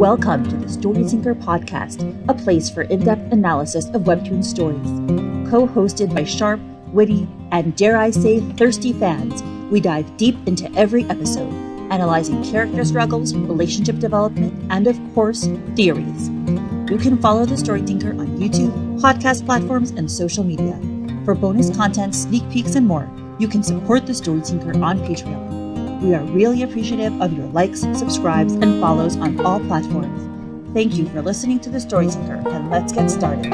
Welcome to the Story Tinker Podcast, a place for in-depth analysis of webtoon stories. Co-hosted by sharp, witty, and dare I say, thirsty fans, we dive deep into every episode, analyzing character struggles, relationship development, and of course, theories. You can follow the Story Tinker on YouTube, podcast platforms, and social media. For bonus content, sneak peeks, and more, you can support the Story Tinker on Patreon. We are really appreciative of your likes, subscribes, and follows on all platforms. Thank you for listening to the Story Tinker, and let's get started.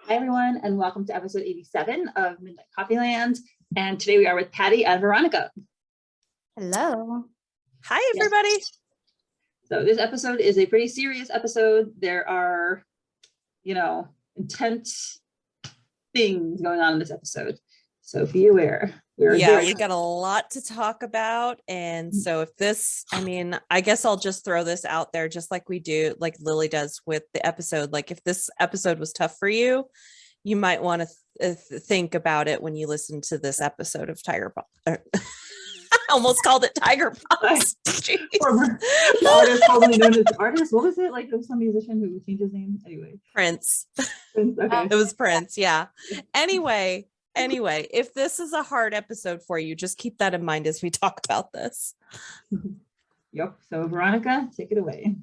Hi everyone, and welcome to episode 87 of Midnight Coffeeland. And today we are with Patty and Veronica. Hello. Hi everybody. Yes. So this episode is a pretty serious episode. There are, intense things going on in this episode, so be aware. We got a lot to talk about, and so if this, I guess I'll just throw this out there, just like we do, like Lily does with the episode. Like if this episode was tough for you, you might want to think about it when you listen to this episode of Tiger Pop. I almost called it Tiger Pops. Former artist, formerly known as artist. What was it? Like there was some musician who changed his name. Anyway, Prince. Okay. It was Prince. Yeah. Anyway, if this is a hard episode for you, just keep that in mind as we talk about this. Yep. So Veronica, take it away.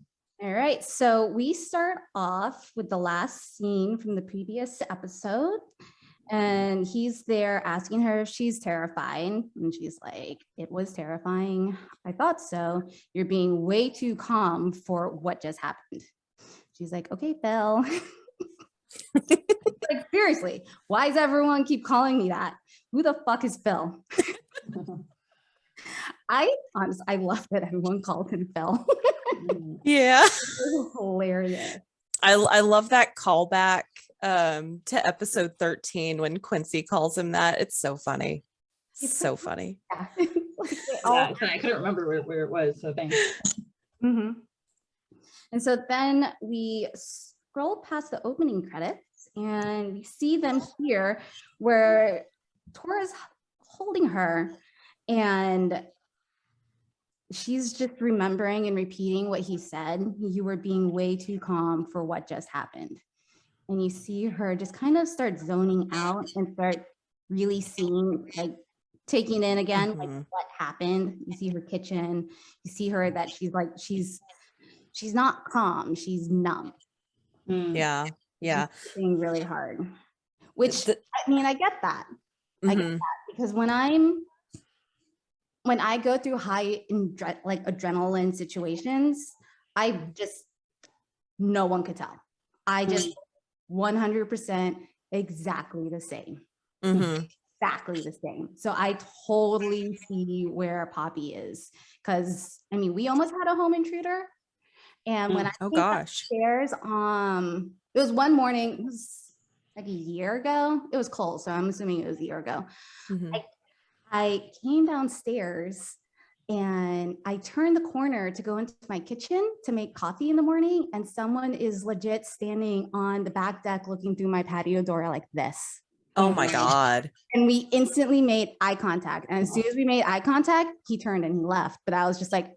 All right. So we start off with the last scene from the previous episode. And he's there asking her if she's terrified. And she's like, it was terrifying. I thought so. You're being way too calm for what just happened. She's like, okay, Phil. Like, seriously, why does everyone keep calling me that? Who the fuck is Phil? I love that everyone called him Phil. Yeah. It was hilarious. I love that callback to episode 13 when Quincy calls him that. It's so funny. It's so funny. Yeah. I couldn't remember where it was, so thanks. Mm-hmm. And so then we scroll past the opening credits and we see them here where Tora's holding her and she's just remembering and repeating what he said. You were being way too calm for what just happened. And you see her just kind of start zoning out and start really seeing, like taking in again, like what happened. You see her kitchen. You see her that she's not calm. She's numb. Yeah. She's being really hard. Which I get that. I get that because when I go through high adrenaline situations, no one could tell. I just 100% exactly the same. Exactly the same. So I totally see where Poppy is because we almost had a home intruder. And when I came upstairs, it was one morning, it was like a year ago. It was cold, so I'm assuming it was a year ago. I came downstairs and I turned the corner to go into my kitchen to make coffee in the morning. And someone is legit standing on the back deck looking through my patio door like this. Oh my God. And we instantly made eye contact. And as soon as we made eye contact, he turned and he left. But I was just like,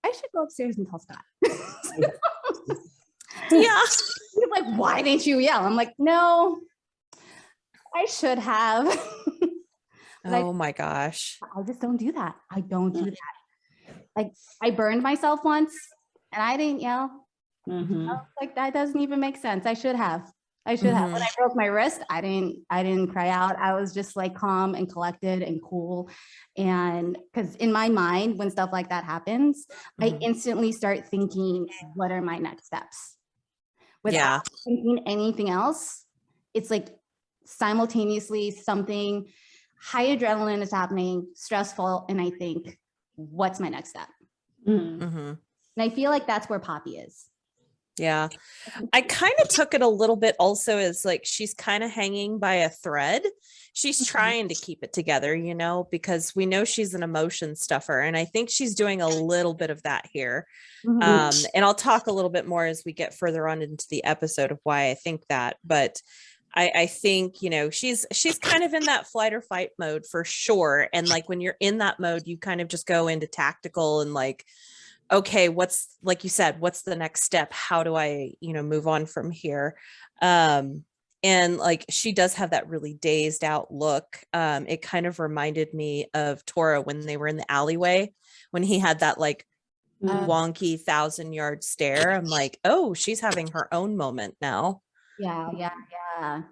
I should go upstairs and tell Scott. Yeah. He's like, why didn't you yell? I'm like, no, I should have. Oh my gosh. I just don't do that. I don't do that. Like I burned myself once and I didn't yell. I was like, that doesn't even make sense. I should have. When I broke my wrist, I didn't cry out. I was just like calm and collected and cool. And because in my mind, when stuff like that happens, I instantly start thinking, what are my next steps? Without thinking anything else, it's like simultaneously something high adrenaline is happening, stressful, and I think, what's my next step? And I feel like that's where Poppy is. Yeah. I kind of took it a little bit also as like she's kind of hanging by a thread. She's trying to keep it together, because we know she's an emotion stuffer. And I think she's doing a little bit of that here. And I'll talk a little bit more as we get further on into the episode of why I think that. But I think, you know, she's kind of in that flight or fight mode for sure. And like when you're in that mode, you kind of just go into tactical and like, okay, what's, like you said, what's the next step? How do I, you know, move on from here? And like she does have that really dazed out look. It kind of reminded me of Tora when they were in the alleyway, when he had that like wonky 1,000-yard stare. I'm like, oh, she's having her own moment now. Yeah. I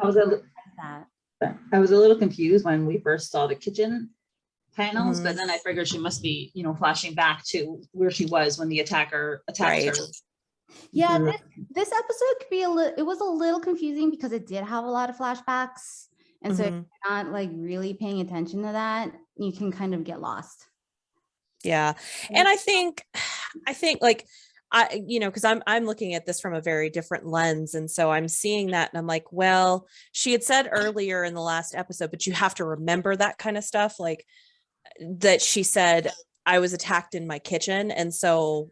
was I was a little confused when we first saw the kitchen panels, but then I figured she must be, you know, flashing back to where she was when the attacker attacked her. Yeah, this episode could be it was a little confusing because it did have a lot of flashbacks. And so if you're not like really paying attention to that, you can kind of get lost. Yeah. And I think like you know, because I'm looking at this from a very different lens. And so I'm seeing that and I'm like, well, she had said earlier in the last episode, but you have to remember that kind of stuff. Like that she said, I was attacked in my kitchen. And so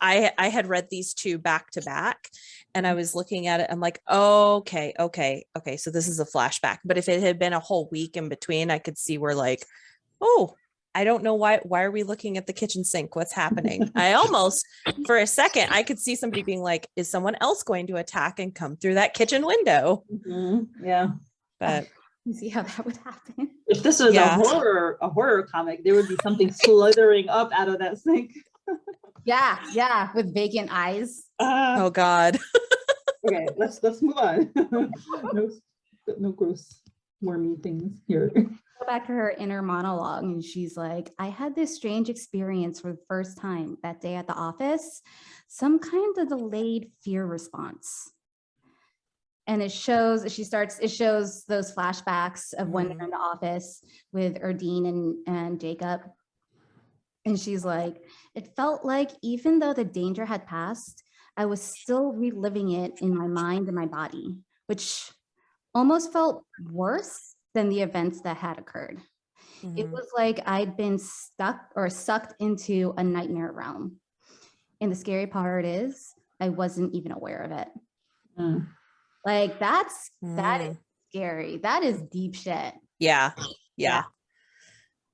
I had read these two back to back and I was looking at it. I'm like, okay. So this is a flashback. But if it had been a whole week in between, I could see where like, oh, I don't know why are we looking at the kitchen sink? What's happening? I almost, for a second, I could see somebody being like, is someone else going to attack and come through that kitchen window? Yeah. But you see how that would happen. If this was a horror comic, there would be something slithering up out of that sink. Yeah, with vacant eyes. Oh God. Okay, let's move on. No gross wormy things here. Go back to her inner monologue and she's like, I had this strange experience for the first time that day at the office, some kind of delayed fear response. And it shows those flashbacks of when they're in the office with Erdene and Jacob. And she's like, it felt like even though the danger had passed, I was still reliving it in my mind and my body, which almost felt worse than the events that had occurred. It was like I'd been stuck or sucked into a nightmare realm. And the scary part is I wasn't even aware of it. Like that is scary. That is deep shit. Yeah. Like,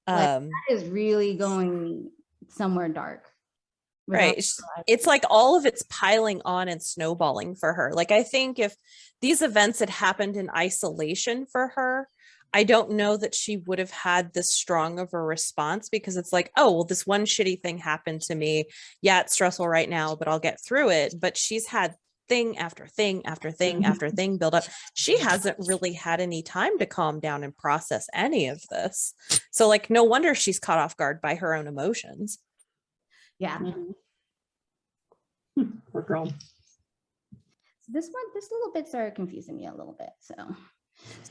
that is really going somewhere dark. Right. It's like all of it's piling on and snowballing for her. Like, I think if these events had happened in isolation for her, I don't know that she would have had this strong of a response, because it's like, oh, well, this one shitty thing happened to me. Yeah, it's stressful right now, but I'll get through it. But she's had thing after thing after thing after thing build up. She hasn't really had any time to calm down and process any of this. So like, no wonder she's caught off guard by her own emotions. Yeah. Poor girl. This little bit started confusing me a little bit.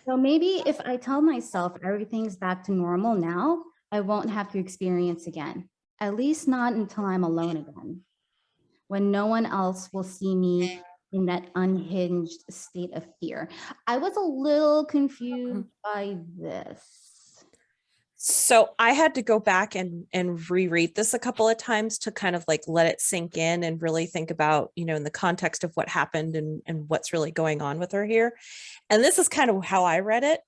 So maybe if I tell myself everything's back to normal now, I won't have to experience again. At least not until I'm alone again, when no one else will see me in that unhinged state of fear. I was a little confused by this. So I had to go back and reread this a couple of times to kind of like let it sink in and really think about, you know, in the context of what happened and what's really going on with her here. And this is kind of how I read it.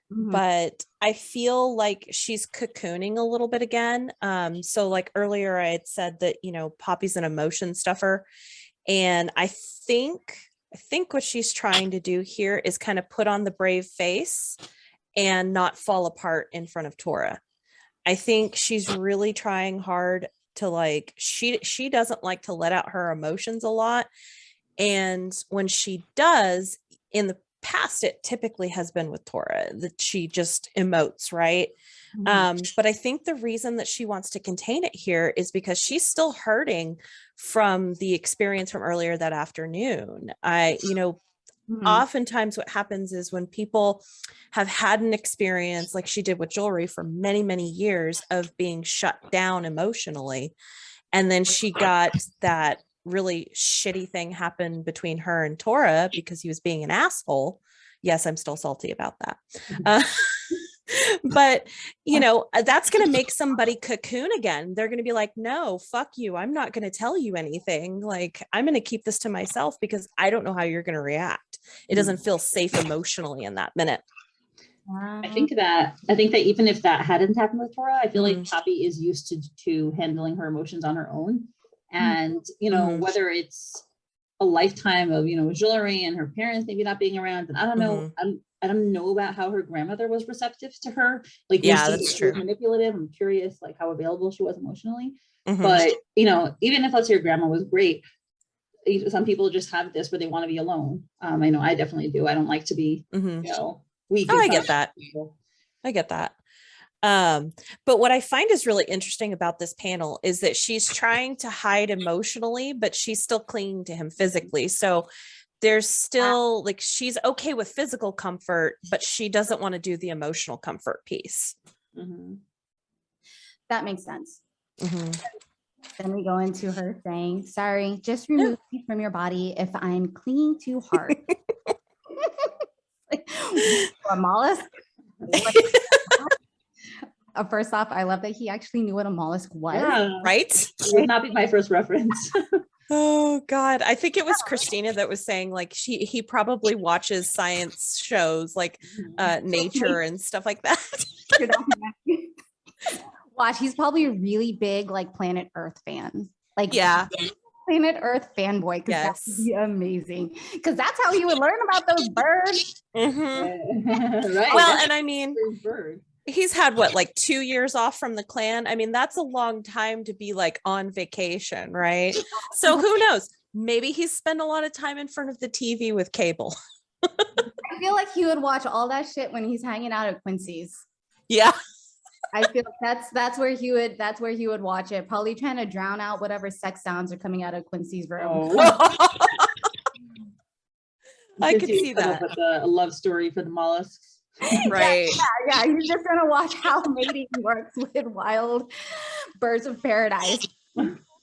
But I feel like she's cocooning a little bit again. So like earlier I had said that, you know, Poppy's an emotion stuffer. And I think what she's trying to do here is kind of put on the brave face and not fall apart in front of Tora. I think she's really trying hard to like, she doesn't like to let out her emotions a lot. And when she does, in the past, it typically has been with Tora that she just emotes, right? But I think the reason that she wants to contain it here is because she's still hurting from the experience from earlier that afternoon. Oftentimes what happens is when people have had an experience like she did with jewelry for many, many years of being shut down emotionally, and then she got that really shitty thing happen between her and Tora because he was being an asshole. Yes, I'm still salty about that. But, that's going to make somebody cocoon again. They're going to be like, no, fuck you. I'm not going to tell you anything. Like, I'm going to keep this to myself because I don't know how you're going to react. It doesn't feel safe emotionally in that minute. I think that even if that hadn't happened with Tora, I feel like Poppy is used to handling her emotions on her own. And, whether it's a lifetime of, jewelry and her parents maybe not being around. And I don't know, I don't know about how her grandmother was receptive to her. Like, yeah, that's true. Manipulative. I'm curious, like, how available she was emotionally. But, even if let's say your grandma was great, some people just have this where they want to be alone. I know I definitely do. I don't like to be, weak. Oh, I get that. I get that. But what I find is really interesting about this panel is that she's trying to hide emotionally, but she's still clinging to him physically. So there's still like, she's okay with physical comfort, but she doesn't want to do the emotional comfort piece. That makes sense. Then we go into her saying, sorry, just remove me from your body if I'm clinging too hard. Like, a mollusk? First off, I love that he actually knew what a mollusk was. Yeah. Right? It would not be my first reference. Oh God. I think it was Christina that was saying like he probably watches science shows like Nature and stuff like that. Watch, he's probably a really big like Planet Earth fan. Like Planet Earth fanboy, because that would be amazing. Because that's how he would learn about those birds. Right. Well, and I mean, he's had what, like 2 years off from the clan. I mean, that's a long time to be like on vacation, right? So who knows? Maybe he's spent a lot of time in front of the TV with cable. I feel like he would watch all that shit when he's hanging out at Quincy's. Yeah. I feel that's where he would watch it, probably trying to drown out whatever sex sounds are coming out of Quincy's room. I could see that. A love story for the mollusks. Right. Yeah, he's just gonna watch how mating works with wild birds of paradise.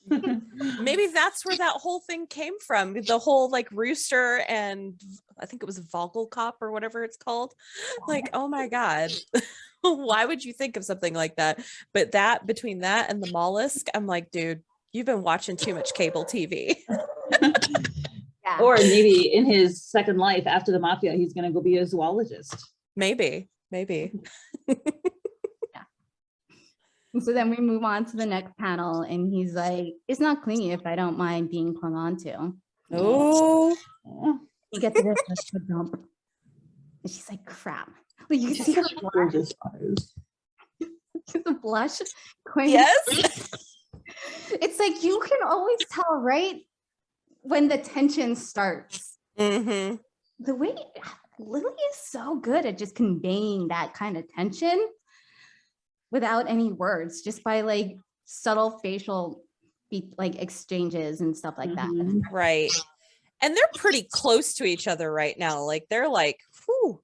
Maybe that's where that whole thing came from. The whole like rooster and I think it was Vogelkop or whatever it's called. Like, oh my God. Why would you think of something like that? But that between that and the mollusk, I'm like, dude, you've been watching too much cable TV. Yeah. Or maybe in his second life after the mafia, he's going to go be a zoologist. Maybe. Yeah. And so then we move on to the next panel and he's like, it's not clingy if I don't mind being clung on to. Oh. He gets this dump. And she's like, crap. Well, you can see her gorgeous eyes. The blush. Yes. It's like you can always tell, right? When the tension starts. The way Lily is so good at just conveying that kind of tension without any words, just by like subtle facial like exchanges and stuff like that. Right. And they're pretty close to each other right now. Like they're like, whew,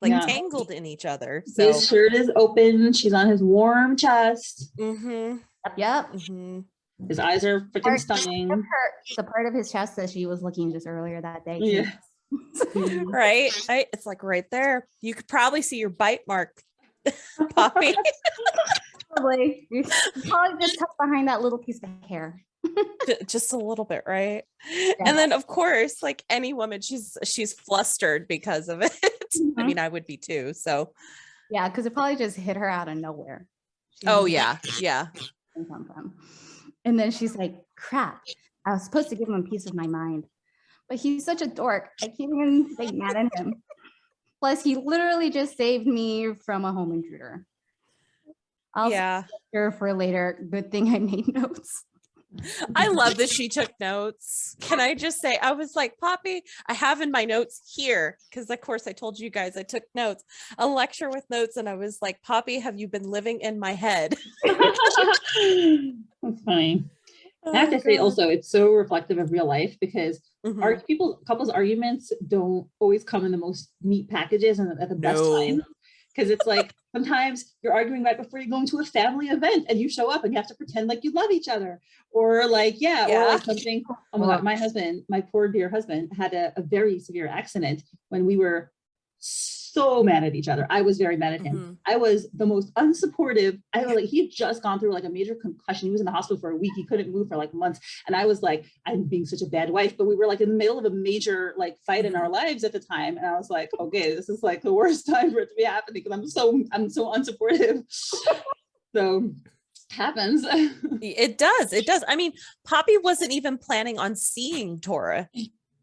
like tangled in each other. So his shirt is open. She's on his warm chest. Yep. His eyes are freaking stunning. The part of his chest that she was looking just earlier that day. Yeah. Right. It's like right there. You could probably see your bite mark, Poppy. Probably. You probably just tucked behind that little piece of hair. Just a little bit, right? Yeah. And then of course, like any woman, she's flustered because of it. I mean, I would be too. So yeah, because it probably just hit her out of nowhere. Yeah. And then she's like, crap, I was supposed to give him a piece of my mind, but he's such a dork. I can't even stay mad at him. Plus, he literally just saved me from a home intruder. I'll share for later. Good thing I made notes. I love that she took notes. Can I just say, I was like, Poppy, I have in my notes here, because of course I told you guys I took notes, a lecture with notes, and I was like, Poppy, have you been living in my head? That's funny. I have to say also, it's so reflective of real life because couples arguments don't always come in the most neat packages and at the best time. Because it's like sometimes you're arguing right before you're going to a family event and you show up and you have to pretend like you love each other. Or like, or like something. Oh my God, my poor dear husband had a very severe accident when we were so mad at each other. I was very mad at him. Mhm. I was the most unsupportive. I was like, he had just gone through like a major concussion. He was in the hospital for a week. He couldn't move for like months. And I was like, I'm being such a bad wife, but we were like in the middle of a major like fight in our lives at the time. And I was like, okay, this is like the worst time for it to be happening because I'm so unsupportive. So happens. It does. I mean, Poppy wasn't even planning on seeing Tora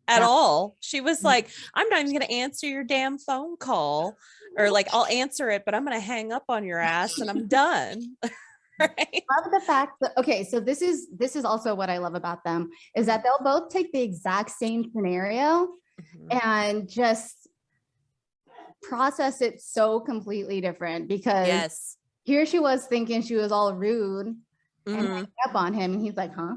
at all. She was like, I'm not even going to answer your damn phone call, or like, I'll answer it, but I'm going to hang up on your ass and I'm done. Right? Love the fact that, okay, so this is also what I love about them, is that they'll both take the exact same scenario and just process it so completely different, because Yes. here she was thinking she was all rude and hanging up on him, and he's like, huh?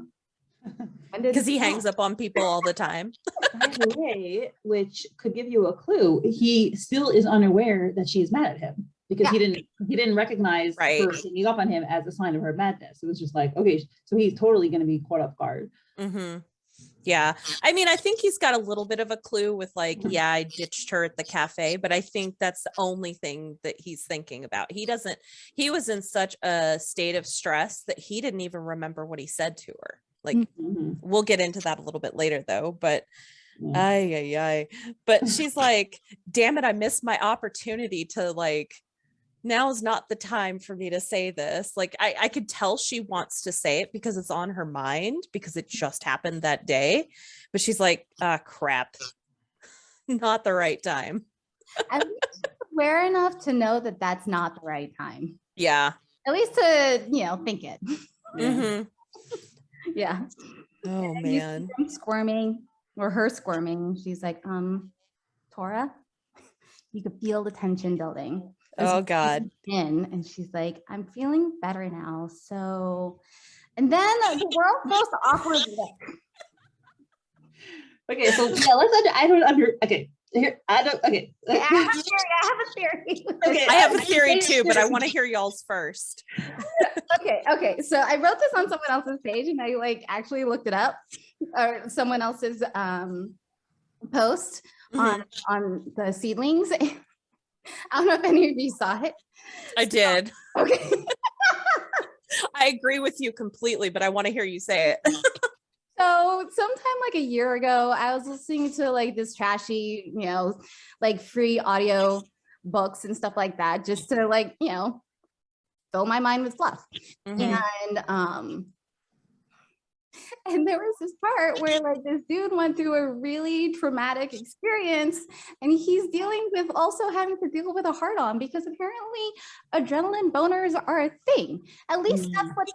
Because he hangs up on people all the time. By the way, which could give you a clue, he still is unaware that she is mad at him, because he didn't recognize her hanging up on him as a sign of her madness. It was just like, okay, so he's totally going to be caught off guard. Yeah. I mean, I think he's got a little bit of a clue with like, yeah, I ditched her at the cafe, but I think that's the only thing that he's thinking about. He was in such a state of stress that he didn't even remember what he said to her. Like, we'll get into that a little bit later though, but but she's like, damn it, I missed my opportunity to like, now is not the time for me to say this. Like, I could tell she wants to say it because it's on her mind, because it just happened that day, but she's like, crap, not the right time. At least aware enough to know that that's not the right time. Yeah. At least to, think it. Yeah. Oh man. Him squirming, or her squirming. She's like, Tora, you could feel the tension building. Oh God. And she's like, I'm feeling better now. So, and then the world goes awkward. Okay, so yeah, okay. Here, I have a theory. Okay, I have a theory too, but I want to hear y'all's first. Okay. So I wrote this on someone else's page, and I like actually looked it up, or someone else's post on the seedlings. I don't know if any of you saw it. I did. Okay. I agree with you completely, but I want to hear you say it. So sometime like a year ago, I was listening to like this trashy, like free audio books and stuff like that, just to like, fill my mind with fluff. And there was this part where like this dude went through a really traumatic experience, and he's dealing with also having to deal with a hard on, because apparently adrenaline boners are a thing. At least that's what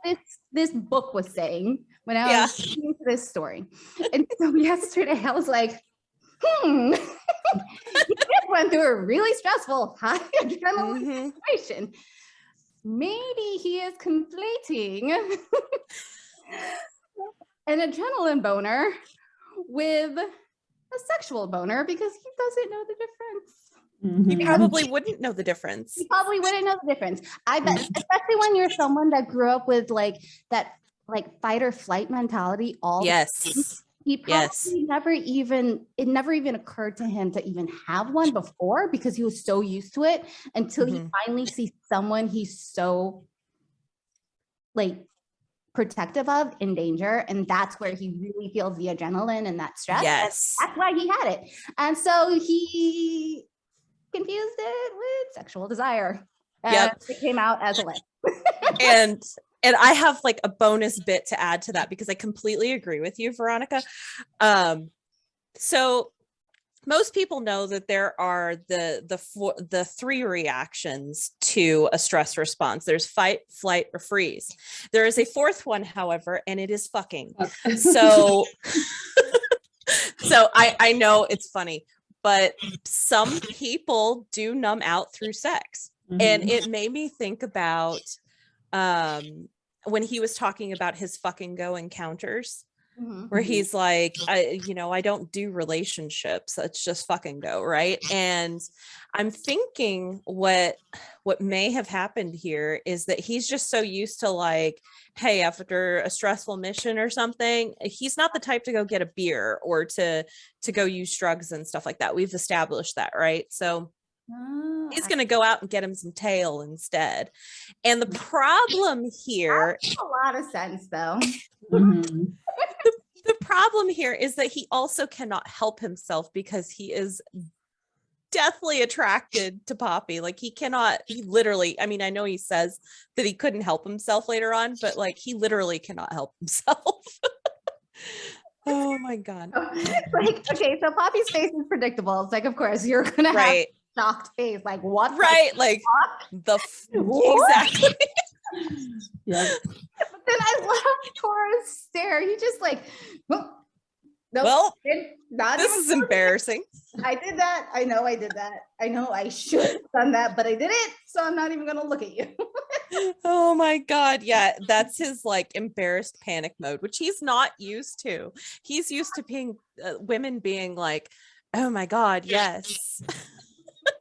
this book was saying when I was listening to this story. And so yesterday I was like, he just went through a really stressful high adrenaline situation. Maybe he is conflating an adrenaline boner with a sexual boner, because he doesn't know the difference. He probably wouldn't know the difference. He probably wouldn't know the difference. I bet, especially when you're someone that grew up with like that, like fight or flight mentality all the time. He probably it never even occurred to him to even have one before, because he was so used to it, until he finally sees someone he's so like protective of in danger, and that's where he really feels the adrenaline and that stress. Yes, that's why he had it, and so he confused it with sexual desire. It came out as a lie. and I have like a bonus bit to add to that, because I completely agree with you, Veronica. So most people know that there are the three reactions to a stress response. There's fight, flight, or freeze. There is a fourth one, however, and it is fucking. So I know it's funny, but some people do numb out through sex. And it made me think about when he was talking about his fucking go encounters, where he's like, I don't do relationships. It's just fucking go. Right. And I'm thinking what may have happened here is that he's just so used to like, hey, after a stressful mission or something, he's not the type to go get a beer or to go use drugs and stuff like that. We've established that. Right. So He's going to go out and get him some tail instead. And the problem here, that makes a lot of sense though. the problem here is that he also cannot help himself because he is deathly attracted to Poppy. Like he literally, I mean, I know he says that he couldn't help himself later on, but like he literally cannot help himself. Oh my God. Like, okay, so Poppy's face is predictable. It's like, of course, you're gonna have a shocked face. Like, what? Right, like exactly. Yeah. But then I love Tora's stare. He just like, nope. Well, not this is embarrassing. I did that. I know I did that. I know I should have done that, but I did it. So I'm not even gonna look at you. Oh my God. Yeah, that's his like embarrassed panic mode, which he's not used to. He's used to being women being like, oh my God, yes.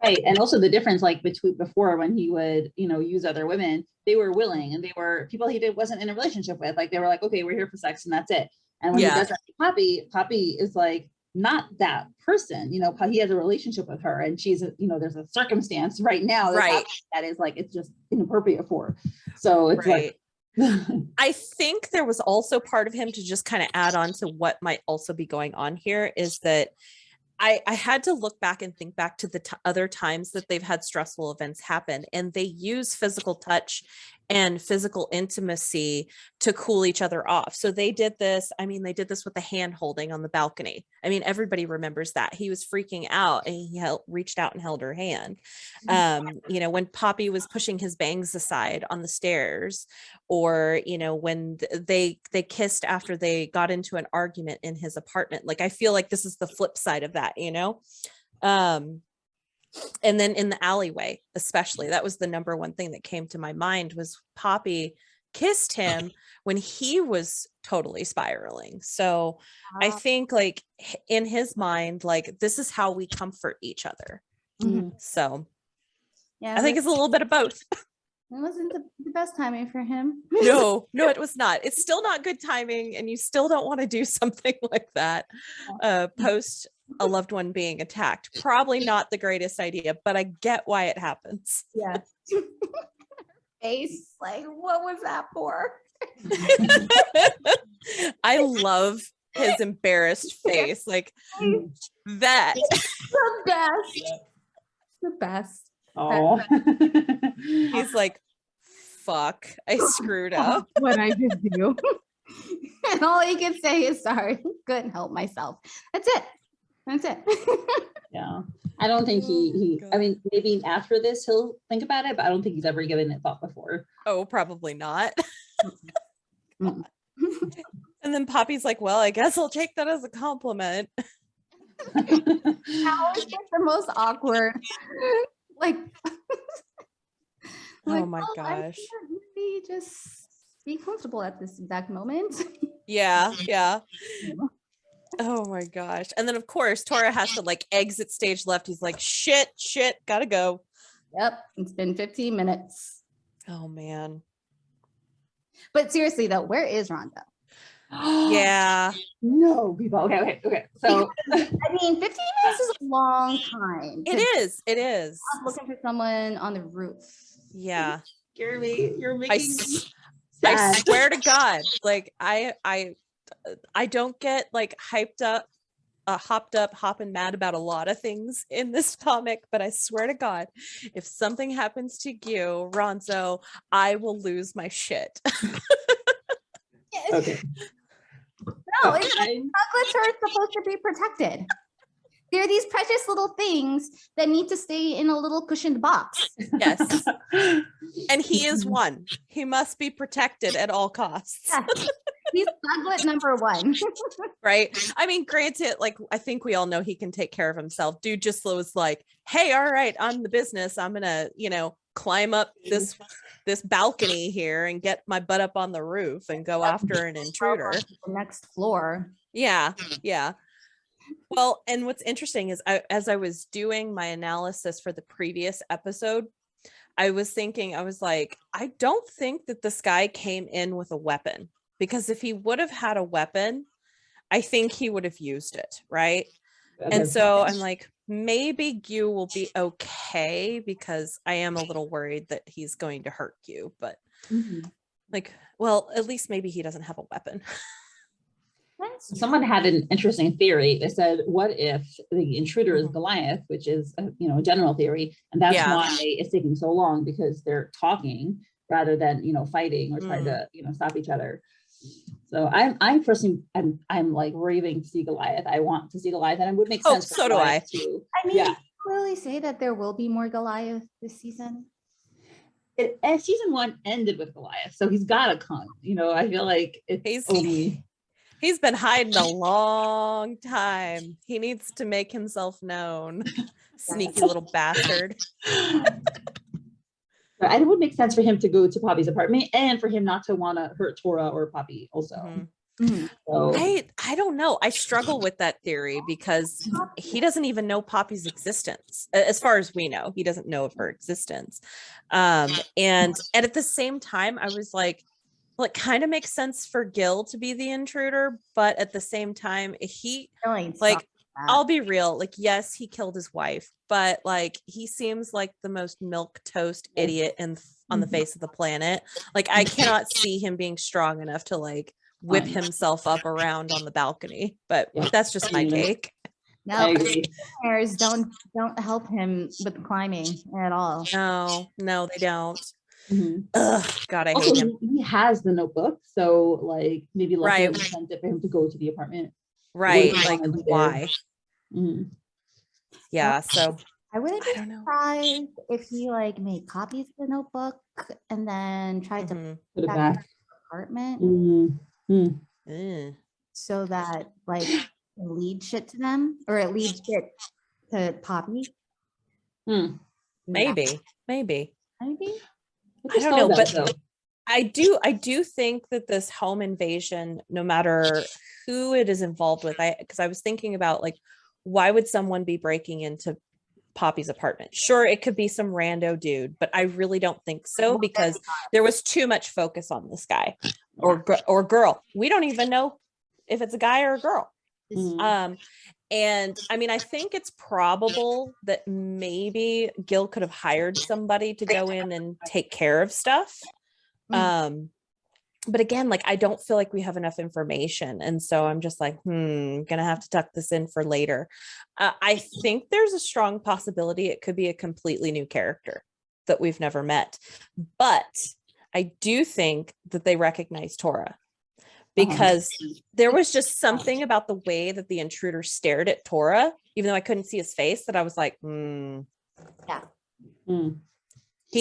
Right. And also the difference like between before when he would, use other women, they were willing and they were people he wasn't in a relationship with. Like they were like, okay, we're here for sex and that's it. And when he does that to Poppy is like not that person. He has a relationship with her and she's there's a circumstance right now that is like it's just inappropriate for her. So it's like I think there was also part of him to just kind of add on to what might also be going on here is that I had to look back and think back to the other times that they've had stressful events happen, and they use physical touch and physical intimacy to cool each other off. So they did this. I mean, they did this with the hand holding on the balcony. I mean, everybody remembers that. He was freaking out and he reached out and held her hand. When Poppy was pushing his bangs aside on the stairs, or, when they kissed after they got into an argument in his apartment. Like, I feel like this is the flip side of that, and then in the alleyway, especially, that was the number one thing that came to my mind was Poppy kissed him when he was totally spiraling. So I think like in his mind, like this is how we comfort each other. So I think it's a little bit of both. It wasn't the best timing for him. No, it was not. It's still not good timing. And you still don't want to do something like that post a loved one being attacked. Probably not the greatest idea, but I get why it happens. Yeah. Face, like, what was that for? I love his embarrassed face. Like that. The best. The best. Oh. He's like, fuck, I screwed up. What I just do. And all he can say is sorry. Couldn't help myself. That's it. Yeah. I don't think I mean, maybe after this he'll think about it, but I don't think he's ever given it thought before. Oh, probably not. And then Poppy's like, well, I guess I'll take that as a compliment. How is it the most awkward? Like, oh my gosh. Maybe just be comfortable at this exact moment. Yeah. Oh my gosh. And then of course Tora has to like exit stage left. He's like, shit, gotta go. Yep. It's been 15 minutes. Oh man. But seriously though, where is Rhonda? Yeah. No, people. Okay. So I mean, 15 minutes is a long time. It is. I'm looking for someone on the roof. Yeah. Jeremy, you're making me I sad. swear to God, like I don't get like hopped up, hopping mad about a lot of things in this comic, but I swear to God, if something happens to you, Ronzo, I will lose my shit. Okay. No, chocolates are supposed to be protected. They're these precious little things that need to stay in a little cushioned box. Yes. And he is one. He must be protected at all costs. Yeah. He's chocolate number one. Right. I mean, granted, like, I think we all know he can take care of himself. Dude just was like, hey, all right, I'm the business. I'm going to, climb up this balcony here and get my butt up on the roof and go after an intruder. The next floor. Yeah. Well, and what's interesting is as I was doing my analysis for the previous episode, I was like, I don't think that this guy came in with a weapon, because if he would have had a weapon, I think he would have used it. Right. And so I'm like, maybe Gyu will be okay, because I am a little worried that he's going to hurt Gyu, but like, well, at least maybe he doesn't have a weapon. Someone had an interesting theory. They said, what if the intruder is Goliath, which is a general theory, and that's why it's taking so long, because they're talking rather than fighting or trying to stop each other. So I personally I'm like raving to see Goliath. I want to see Goliath, and it would make sense. So do I. Too. I mean, you really say that there will be more Goliath this season? Season 1 ended with Goliath, so he's got to come. I feel like he's been hiding a long time. He needs to make himself known. Sneaky little bastard. It would make sense for him to go to Poppy's apartment, and for him not to want to hurt Tora or Poppy also. So I don't know. I struggle with that theory, because he doesn't even know Poppy's existence. As far as we know, he doesn't know of her existence. And at the same time, I was like, well, it kind of makes sense for Gil to be the intruder, but at the same time, I'll be real. Like, yes, he killed his wife, but like, he seems like the most milk toast idiot on the face of the planet. Like, I cannot see him being strong enough to like whip himself up around on the balcony, but that's just my take. No, hairs don't help him with climbing at all. No, they don't. Ugh, God, I hate him. He has the notebook, so like maybe like incentive for him to go to the apartment. Right, like why? Yeah, so I wouldn't be surprised if he like made copies of the notebook and then tried to put it back in the apartment so that like it lead shit to them, or it leads shit to Poppy. Maybe. I don't know, but I do think that this home invasion, no matter who it is involved with, because I was thinking about like, why would someone be breaking into Poppy's apartment? Sure, it could be some rando dude, but I really don't think so, because there was too much focus on this guy or girl. We don't even know if it's a guy or a girl. And I mean, I think it's probable that maybe Gil could have hired somebody to go in and take care of stuff. But again, like, I don't feel like we have enough information. And so I'm just like, gonna have to tuck this in for later. I think there's a strong possibility it could be a completely new character that we've never met. But I do think that they recognize Tora, because there was just something about the way that the intruder stared at Tora, even though I couldn't see his face, that I was like, he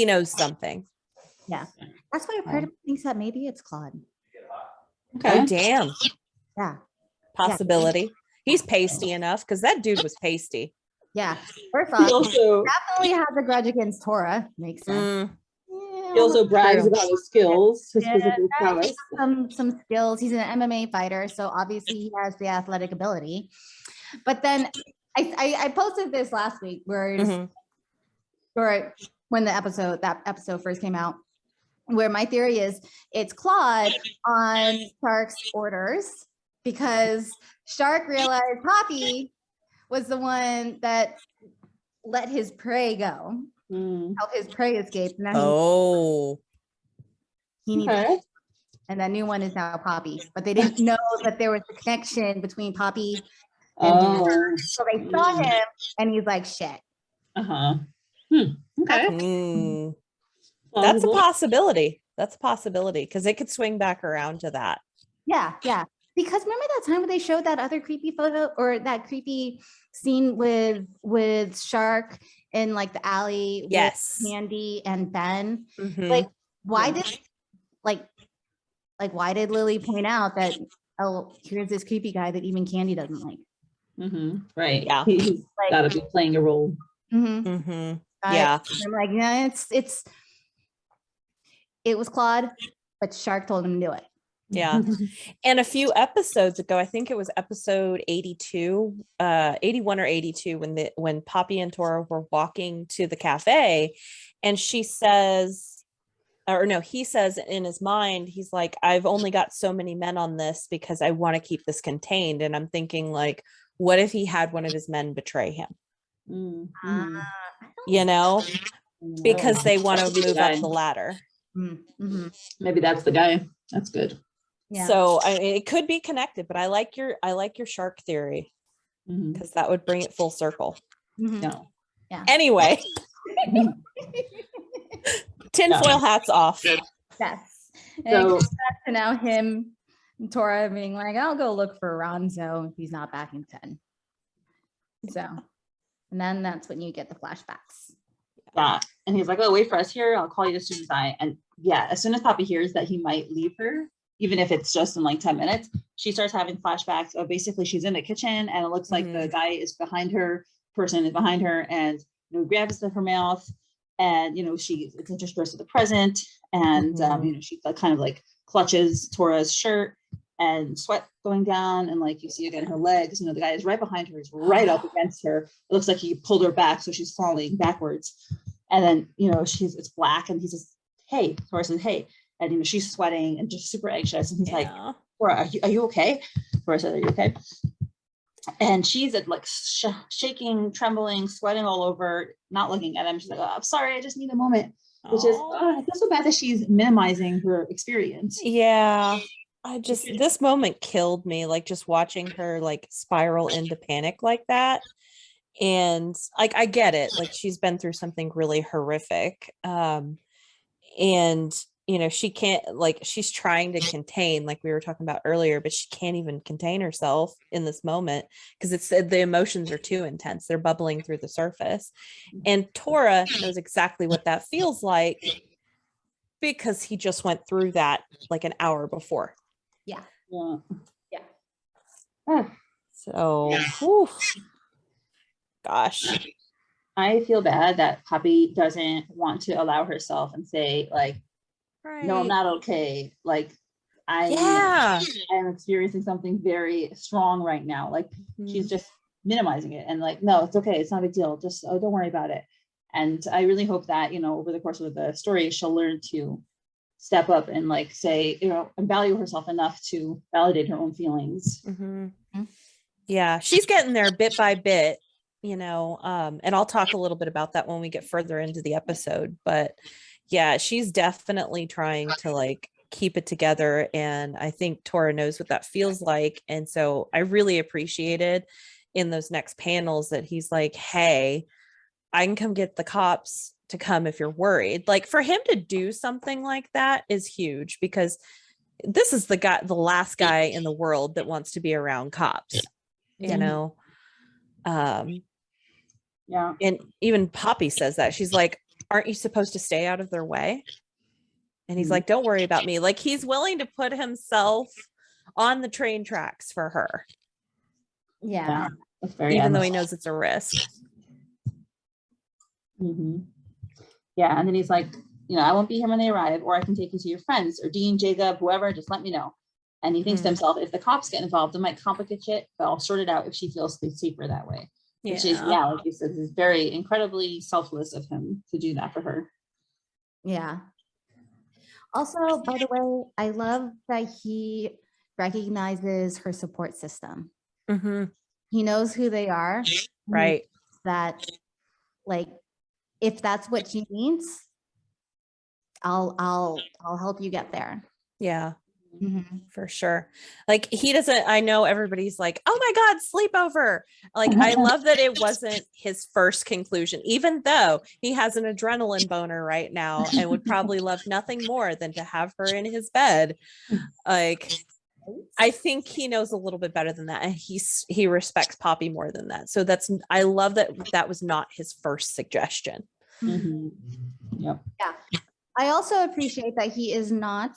knows something. Yeah, that's why part of me thinks that maybe it's Claude. Okay. Oh, damn. Yeah. Possibility. He's pasty enough, because that dude was pasty. Yeah. First off, he definitely has a grudge against Tora. Makes sense. He also brags about his skills, his physical prowess. Some skills. He's an MMA fighter, so obviously he has the athletic ability. But then I posted this last week where when that episode first came out, where my theory is it's Claude on Shark's orders, because Shark realized Poppy was the one that let his prey go. Help his prey escape. And he needs, and that new one is now Poppy. But they didn't know that there was a connection between Poppy and her. So they saw him, and he's like, "Shit." Okay. That's a possibility. Because it could swing back around to that. Yeah. Because remember that time when they showed that other creepy photo, or that creepy scene with Shark in like the alley with Candy and Ben? Like, why did Lily point out that, oh, here's this creepy guy that even Candy doesn't like? Right. Yeah. He's gotta be playing a role. Yeah. I'm like, yeah, it was Claude, but Shark told him to do it. Yeah. And a few episodes ago, I think it was episode 81 or 82, when Poppy and Tora were walking to the cafe, and she says, or no, he says in his mind, he's like, I've only got so many men on this because I want to keep this contained. And I'm thinking like, What if he had one of his men betray him? Mhm. You know, because they want to That's the move guy. up the ladder. Maybe that's the guy. That's good. Yeah. So I mean, it could be connected, but I like your shark theory Mhm. because that would bring it full circle. No. Yeah. Anyway, tinfoil hats off. Yes. And So- it goes back to now him and Tora being like, I'll go look for Ronzo if he's not back in 10. So, and then that's when you get the flashbacks. Yeah. And he's like, oh, wait for us here. I'll call you as soon as and yeah, as soon as Poppy hears that he might leave her, even if it's just in like 10 minutes, she starts having flashbacks of basically she's in the kitchen and it looks like the guy is behind her, person is behind her, and grabs her mouth, and it's interspersed with the present, and she kind of like clutches Tora's shirt and sweat going down, and like you see again her legs, the guy is right behind her, he's right up against her. It looks like he pulled her back, so she's falling backwards, and then it's black, and he says, hey. Tora says, hey, and she's sweating and just super anxious, and he's like, Tora, are you okay? Tora says, are you okay? And she's like shaking, trembling, sweating all over, not looking at him. She's like, oh, I'm sorry, I just need a moment. Which is, I feel so bad that she's minimizing her experience. Yeah. This moment killed me, like just watching her like spiral into panic like that. And like, I get it. Like she's been through something really horrific. And she can't, like, she's trying to contain, like we were talking about earlier, but she can't even contain herself in this moment because the emotions are too intense. They're bubbling through the surface. And Tora knows exactly what that feels like because he just went through that like an hour before. Yeah. So, whew, gosh. I feel bad that Poppy doesn't want to allow herself and say like, no, I'm not okay. Like I'm experiencing something very strong right now. Like she's just minimizing it and like, no, it's okay. It's not a big deal. Just don't worry about it. And I really hope that, over the course of the story, she'll learn to step up and like say, and value herself enough to validate her own feelings. Yeah, she's getting there bit by bit, and I'll talk a little bit about that when we get further into the episode, but yeah, she's definitely trying to like keep it together. And I think Tora knows what that feels like. And so I really appreciated in those next panels that he's like, hey, I can come get the cops to come if you're worried. Like for him to do something like that is huge because this is the last guy in the world that wants to be around cops, Yeah. And even Poppy says that. She's like, aren't you supposed to stay out of their way? And he's like, don't worry about me. Like he's willing to put himself on the train tracks for her. Yeah. That's very even though he knows it's a risk. Yeah. And then he's like, I won't be here when they arrive, or I can take you to your friends or Dean, Jacob, whoever, just let me know. And he thinks to himself, if the cops get involved, it might complicate shit, but I'll sort it out if she feels safer that way. Which is, like you said, is very incredibly selfless of him to do that for her. Yeah. Also, by the way, I love that he recognizes her support system. He knows who they are. Right. That, like, if that's what she needs, I'll help you get there. Yeah. For sure. Like he doesn't, I know everybody's like, oh my God, sleepover. Like I love that it wasn't his first conclusion, even though he has an adrenaline boner right now and would probably love nothing more than to have her in his bed. Like I think he knows a little bit better than that. And he respects Poppy more than that. So I love that was not his first suggestion. Yep. Yeah. I also appreciate that he is not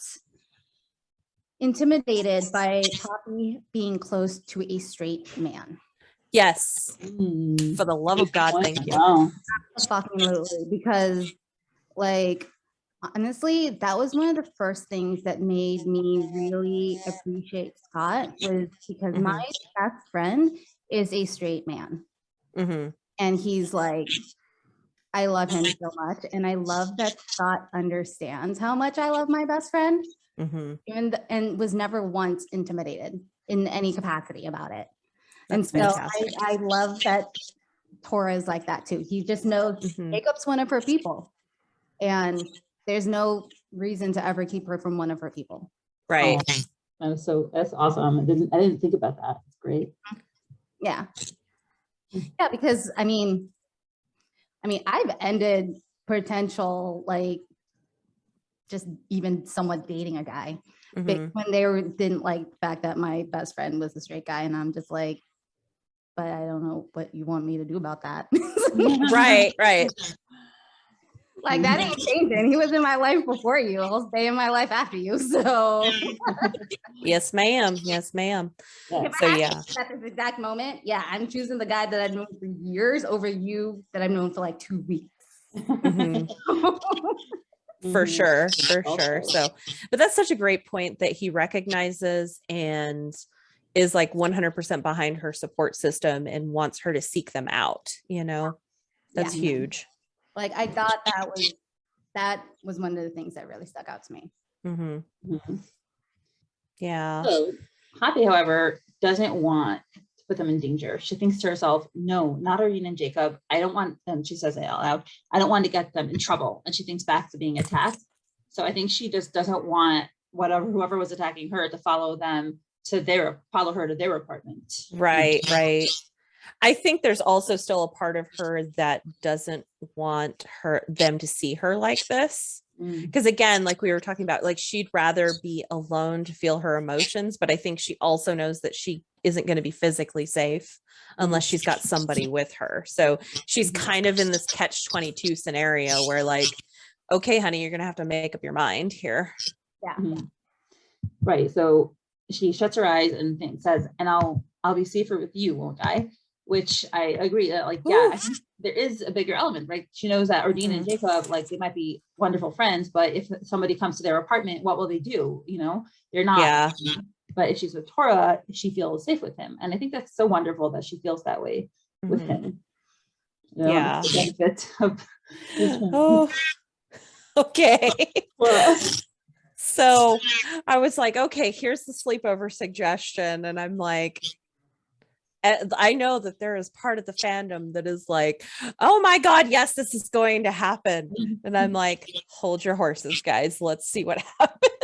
intimidated by Poppy being close to a straight man. Yes. For the love of God, thank you. Wow. Absolutely, because like honestly, that was one of the first things that made me really appreciate Scott, was because my best friend is a straight man. And he's like, I love him so much. And I love that Scott understands how much I love my best friend. And was never once intimidated in any capacity about it. And That's so fantastic. I love that Tora is like that too. He just knows Jacob's one of her people, and there's no reason to ever keep her from one of her people. Right. That's awesome. I didn't think about that. It's great. Yeah. Yeah, because I mean, I've ended potential, like, just even somewhat dating a guy when they didn't like the fact that my best friend was a straight guy, and I'm just like, but I don't know what you want me to do about that. Right. Like, that ain't changing. He was in my life before you. I'll stay in my life after you. So Yes, ma'am. Yeah. So yeah. at this exact moment, yeah, I'm choosing the guy that I've known for years over you that I've known for like 2 weeks. For sure. So, but that's such a great point that he recognizes and is like 100% behind her support system and wants her to seek them out. That's huge. Like, I thought that was one of the things that really stuck out to me. Yeah. So Happy, however, doesn't want to put them in danger. She thinks to herself, no, not Erdene and Jacob. I don't want them. She says it out loud. I don't want to get them in trouble. And she thinks back to being attacked. So I think she just doesn't want whoever was attacking her to follow her to their apartment. Right. I think there's also still a part of her that doesn't want them to see her like this. Because again, like we were talking about, like, she'd rather be alone to feel her emotions, but I think she also knows that she isn't going to be physically safe unless she's got somebody with her. So she's kind of in this catch-22 scenario where, like, okay, honey, you're going to have to make up your mind here. Yeah. Right. So she shuts her eyes and says, and I'll be safer with you, won't I? Which I agree that, like, yeah, I think there is a bigger element, right? She knows that Erdene and Jacob, like, they might be wonderful friends, but if somebody comes to their apartment, what will they do? They're not. Yeah. But if she's with Tora, she feels safe with him. And I think that's so wonderful that she feels that way with him. Yeah. The benefit of okay. So I was like, okay, here's the sleepover suggestion. And I'm like, I know that there is part of the fandom that is like, oh my God, yes, this is going to happen. And I'm like, hold your horses, guys. Let's see what happens.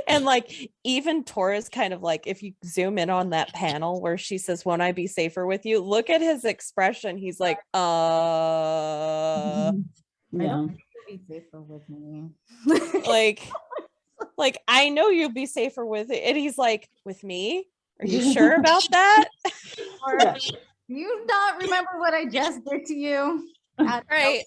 And like, even Tora's kind of like, if you zoom in on that panel where she says, won't I be safer with you? Look at his expression. He's like, I don't think you'll be safer with me. like, I know you'll be safer with it. And he's like, with me? Are you sure about that? Or, do you not remember what I just did to you? Right.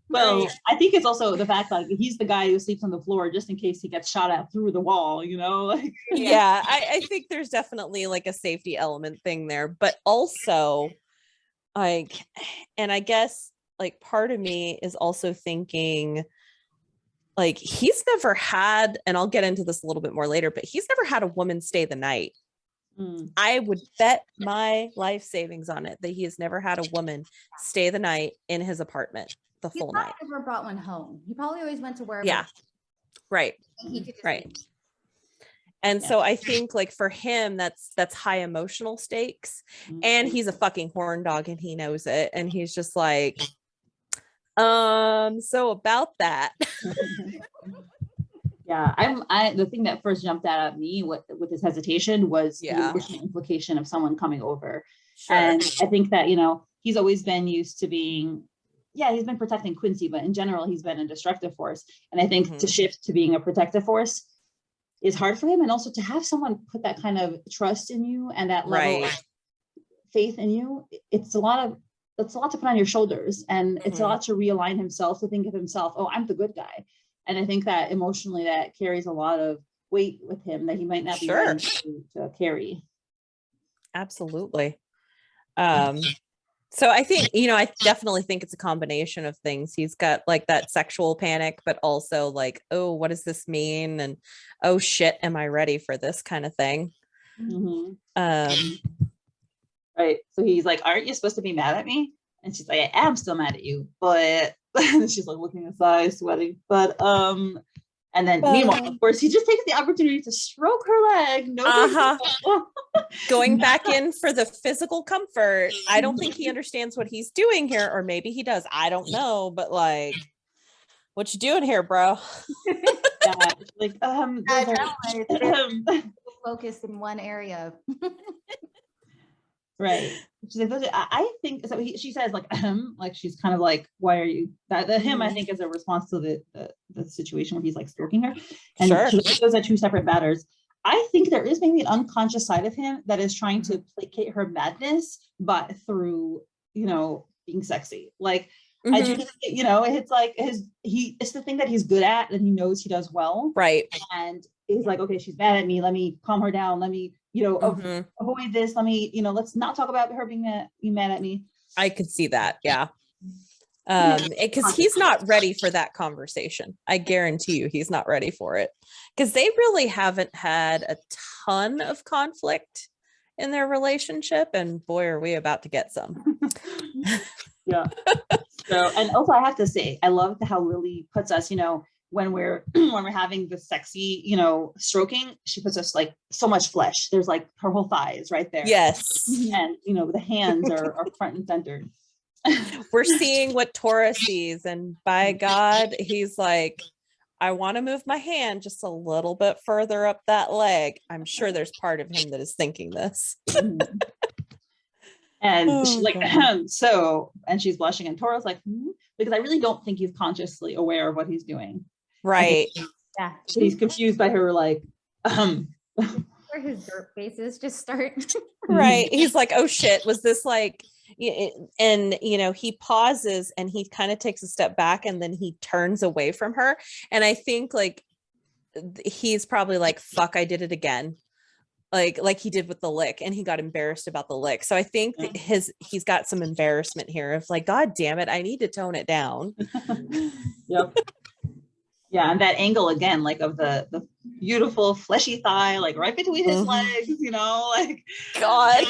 Well, I think it's also the fact that he's the guy who sleeps on the floor just in case he gets shot at through the wall, like. Yeah, I think there's definitely like a safety element thing there, but also, like, and I guess like part of me is also thinking, like, he's never had, and I'll get into this a little bit more later, but he's never had a woman stay the night. I would bet my life savings on it that he has never had a woman stay the night in his apartment the full night. He never brought one home. He probably always went to wherever. Yeah. Right. Right. And so I think, like, for him, that's high emotional stakes. And he's a fucking horn dog and he knows it. And he's just like, so about that. Yeah, the thing that first jumped out at me with his hesitation was the implication of someone coming over. Sure. And I think that, he's always been used to being, he's been protecting Quincy, but in general, he's been a destructive force. And I think to shift to being a protective force is hard for him. And also to have someone put that kind of trust in you and that level of faith in you, it's a lot to put on your shoulders, and it's a lot to realign himself, to think of himself, oh, I'm the good guy. And I think that emotionally that carries a lot of weight with him that he might not be ready to carry. Absolutely. So I think, I definitely think it's a combination of things. He's got like that sexual panic, but also like, oh, what does this mean? And oh shit, am I ready for this kind of thing? Right. So he's like, aren't you supposed to be mad at me? And she's like, I am still mad at you, but she's like looking aside, sweating. But And then meanwhile, of course, he just takes the opportunity to stroke her leg. No, going back in for the physical comfort. I don't think he understands what he's doing here, or maybe he does. I don't know, but like, what you doing here, bro? Yeah, like focused in one area. Right. She's like, I think so. She says like she's kind of like, why are you that? The him I think is a response to the situation where he's like stroking her, and those are two separate matters. I think there is maybe an unconscious side of him that is trying to placate her madness, but through being sexy. Like I do, it's like it's the thing that he's good at and he knows he does well. Right. And he's like, okay, she's mad at me. Let me calm her down. Let me, avoid this. Let me, let's not talk about her being mad at me. I could see that. Yeah. Because he's not ready for that conversation. I guarantee you he's not ready for it, because they really haven't had a ton of conflict in their relationship, and boy, are we about to get some. Yeah. So, and also I have to say, I love how Lily puts us, when we're having the sexy, stroking, she puts us like so much flesh. There's like her whole thighs right there. Yes. And the hands are front and center. We're seeing what Tora sees, and by God, he's like, I want to move my hand just a little bit further up that leg. I'm sure there's part of him that is thinking this. And she's like, so, and she's blushing, and Tora's like, because I really don't think he's consciously aware of what he's doing. Right. Yeah. He's confused by her, like, Where his dirt faces just start. Right. He's like, oh shit, was this like, and he pauses and he kind of takes a step back and then he turns away from her. And I think like he's probably like, fuck, I did it again. Like he did with the lick, and he got embarrassed about the lick. So I think he's got some embarrassment here of like, God damn it, I need to tone it down. Yep. Yeah, and that angle again, like of the beautiful fleshy thigh, like right between his legs, like God.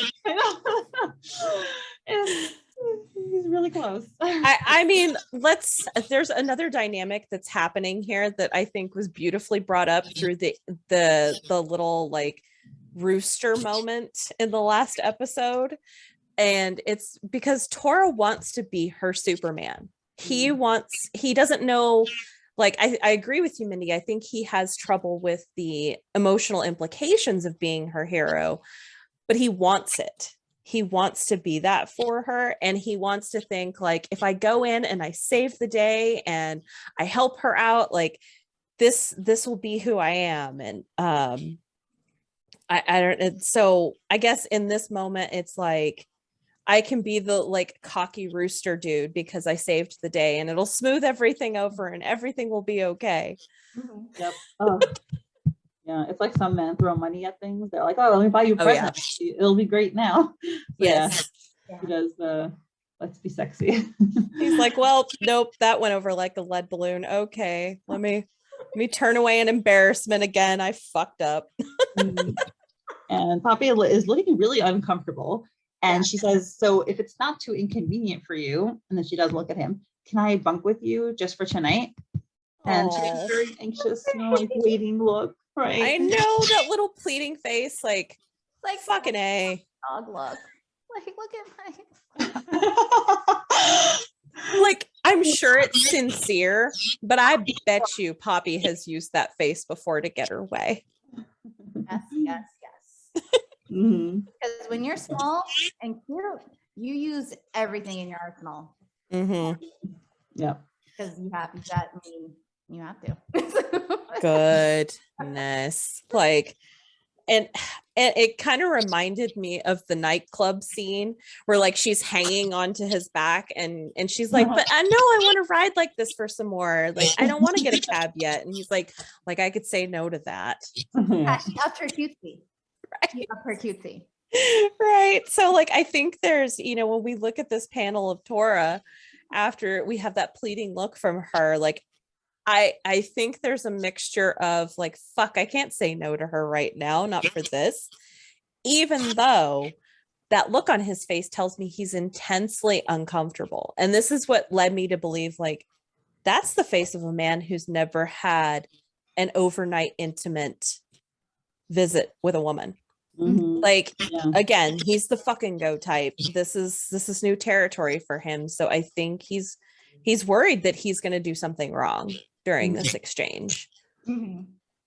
He's really close. I mean, there's another dynamic that's happening here that I think was beautifully brought up through the little like rooster moment in the last episode. And it's because Tora wants to be her Superman. He doesn't know, like, I agree with you, Mindy. I think he has trouble with the emotional implications of being her hero, but he wants it. He wants to be that for her. And he wants to think like, if I go in and I save the day and I help her out, like this will be who I am. And, I don't, so I guess in this moment, it's like, I can be the like cocky rooster dude because I saved the day, and it'll smooth everything over and everything will be okay. Yep. Oh. Yeah, it's like some men throw money at things. They're like, oh, let me buy you a present. Yeah. It'll be great now. Yes. Yeah. He does let's be sexy. He's like, well, nope, that went over like a lead balloon. Okay, let me turn away in embarrassment again. I fucked up. And Poppy is looking really uncomfortable. And she says, so if it's not too inconvenient for you, and then she does look at him, can I bunk with you just for tonight? And she has very anxious, like waiting look, right? I know, that little pleading face, like fucking A. Dog look. Like, look at my like, I'm sure it's sincere, but I bet you Poppy has used that face before to get her way. Yes. Because when you're small and cute, you use everything in your arsenal. Yeah. Because you have to. Goodness. Like, and it kind of reminded me of the nightclub scene where like she's hanging onto his back and she's like, but I know I want to ride like this for some more. Like, I don't want to get a cab yet. And he's like I could say no to that. Yeah, she upped her cutesy. Right. She upped her cutesy. Right. So like, I think there's, when we look at this panel of Tora, after we have that pleading look from her, like, I think there's a mixture of like, fuck, I can't say no to her right now, not for this, even though that look on his face tells me he's intensely uncomfortable. And this is what led me to believe like, that's the face of a man who's never had an overnight intimate visit with a woman. Mhm. Like, Yeah. again, he's the fucking go type. This is new territory for him. So I think he's worried that he's going to do something wrong during this exchange.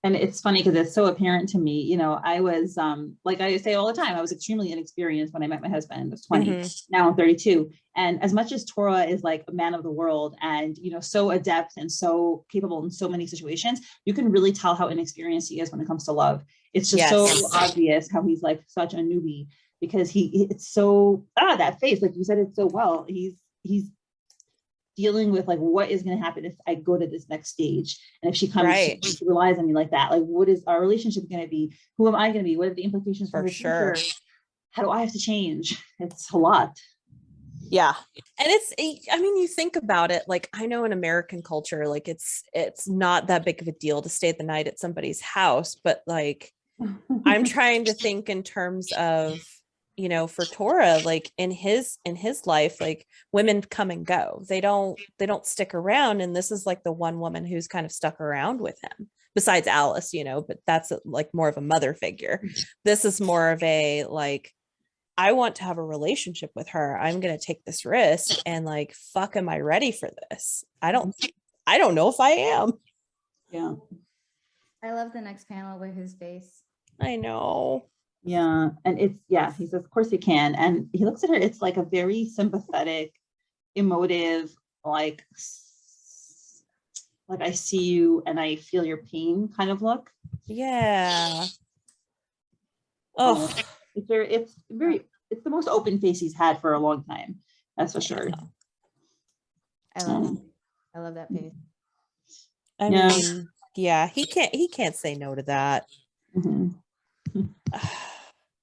And it's funny because it's so apparent to me, you know, I was, like I say all the time, I was extremely inexperienced when I met my husband. I was 20, now I'm 32. And as much as Tora is like a man of the world and, you know, so adept and so capable in so many situations, you can really tell how inexperienced he is when it comes to love. It's just so obvious how he's like such a newbie because it's so, that face, like you said it so well. He's dealing with like what is going to happen if I go to this next stage, and if she comes, she relies on me like that. Like, what is our relationship going to be? Who am I going to be? What are the implications for the future? How do I have to change? It's a lot. Yeah. And I mean, you think about it, like, I know in American culture, like it's not that big of a deal to stay the night at somebody's house, but like, I'm trying to think in terms of, you know, for Tora, like in his life, like women come and go. They don't stick around. And this is like the one woman who's kind of stuck around with him besides Alice, you know, but that's like more of a mother figure. This is more of a, like, I want to have a relationship with her. I'm going to take this risk and like, fuck, am I ready for this? I don't know if I am. Yeah. I love the next panel with his face. I know. Yeah. And he says, of course he can. And he looks at her, it's like a very sympathetic, emotive, like I see you and I feel your pain kind of look. Yeah. Oh, it's the most open face he's had for a long time. That's for sure. I love that face. I mean, yeah, he can't say no to that.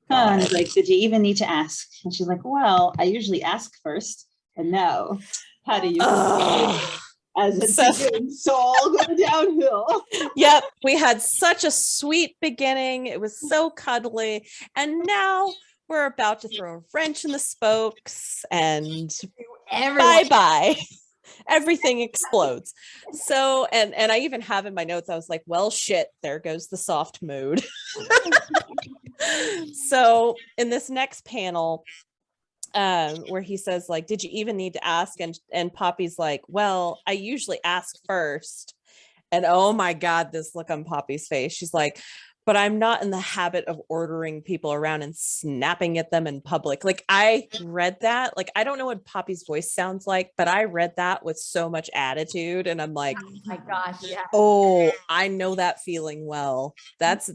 And he's like, did you even need to ask? And she's like, well, I usually ask first. And now, how do you as it's so all go downhill? Yep, we had such a sweet beginning. It was so cuddly, and now we're about to throw a wrench in the spokes, and bye. Everything explodes. So, and I even have in my notes, I was like, well, shit, there goes the soft mood. So in this next panel, where he says, like, did you even need to ask? And Poppy's like, well, I usually ask first. And oh my God, this look on Poppy's face. She's like, but I'm not in the habit of ordering people around and snapping at them in public. Like, I read that, like, I don't know what Poppy's voice sounds like, but I read that with so much attitude. And I'm like, oh my gosh, yeah. Oh, I know that feeling well. That's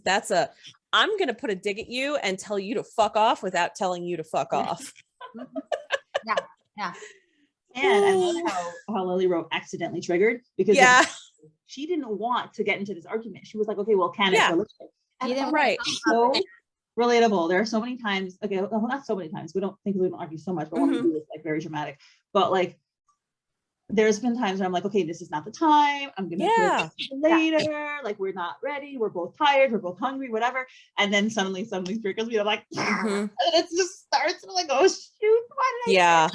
I'm going to put a dig at you and tell you to fuck off without telling you to fuck off. Yeah. And I love how Lily wrote accidentally triggered, because she didn't want to get into this argument. She was like, okay, well, can it? Right. So relatable. There are so many times, okay, well, not so many times. We don't argue so much, but when we do, it's like very dramatic. But like, there's been times where I'm like, okay, this is not the time. I'm gonna do it later. Like, we're not ready. We're both tired. We're both hungry. Whatever. And then suddenly triggers me. I'm like, and it just starts. And I'm like, oh shoot! Why did I?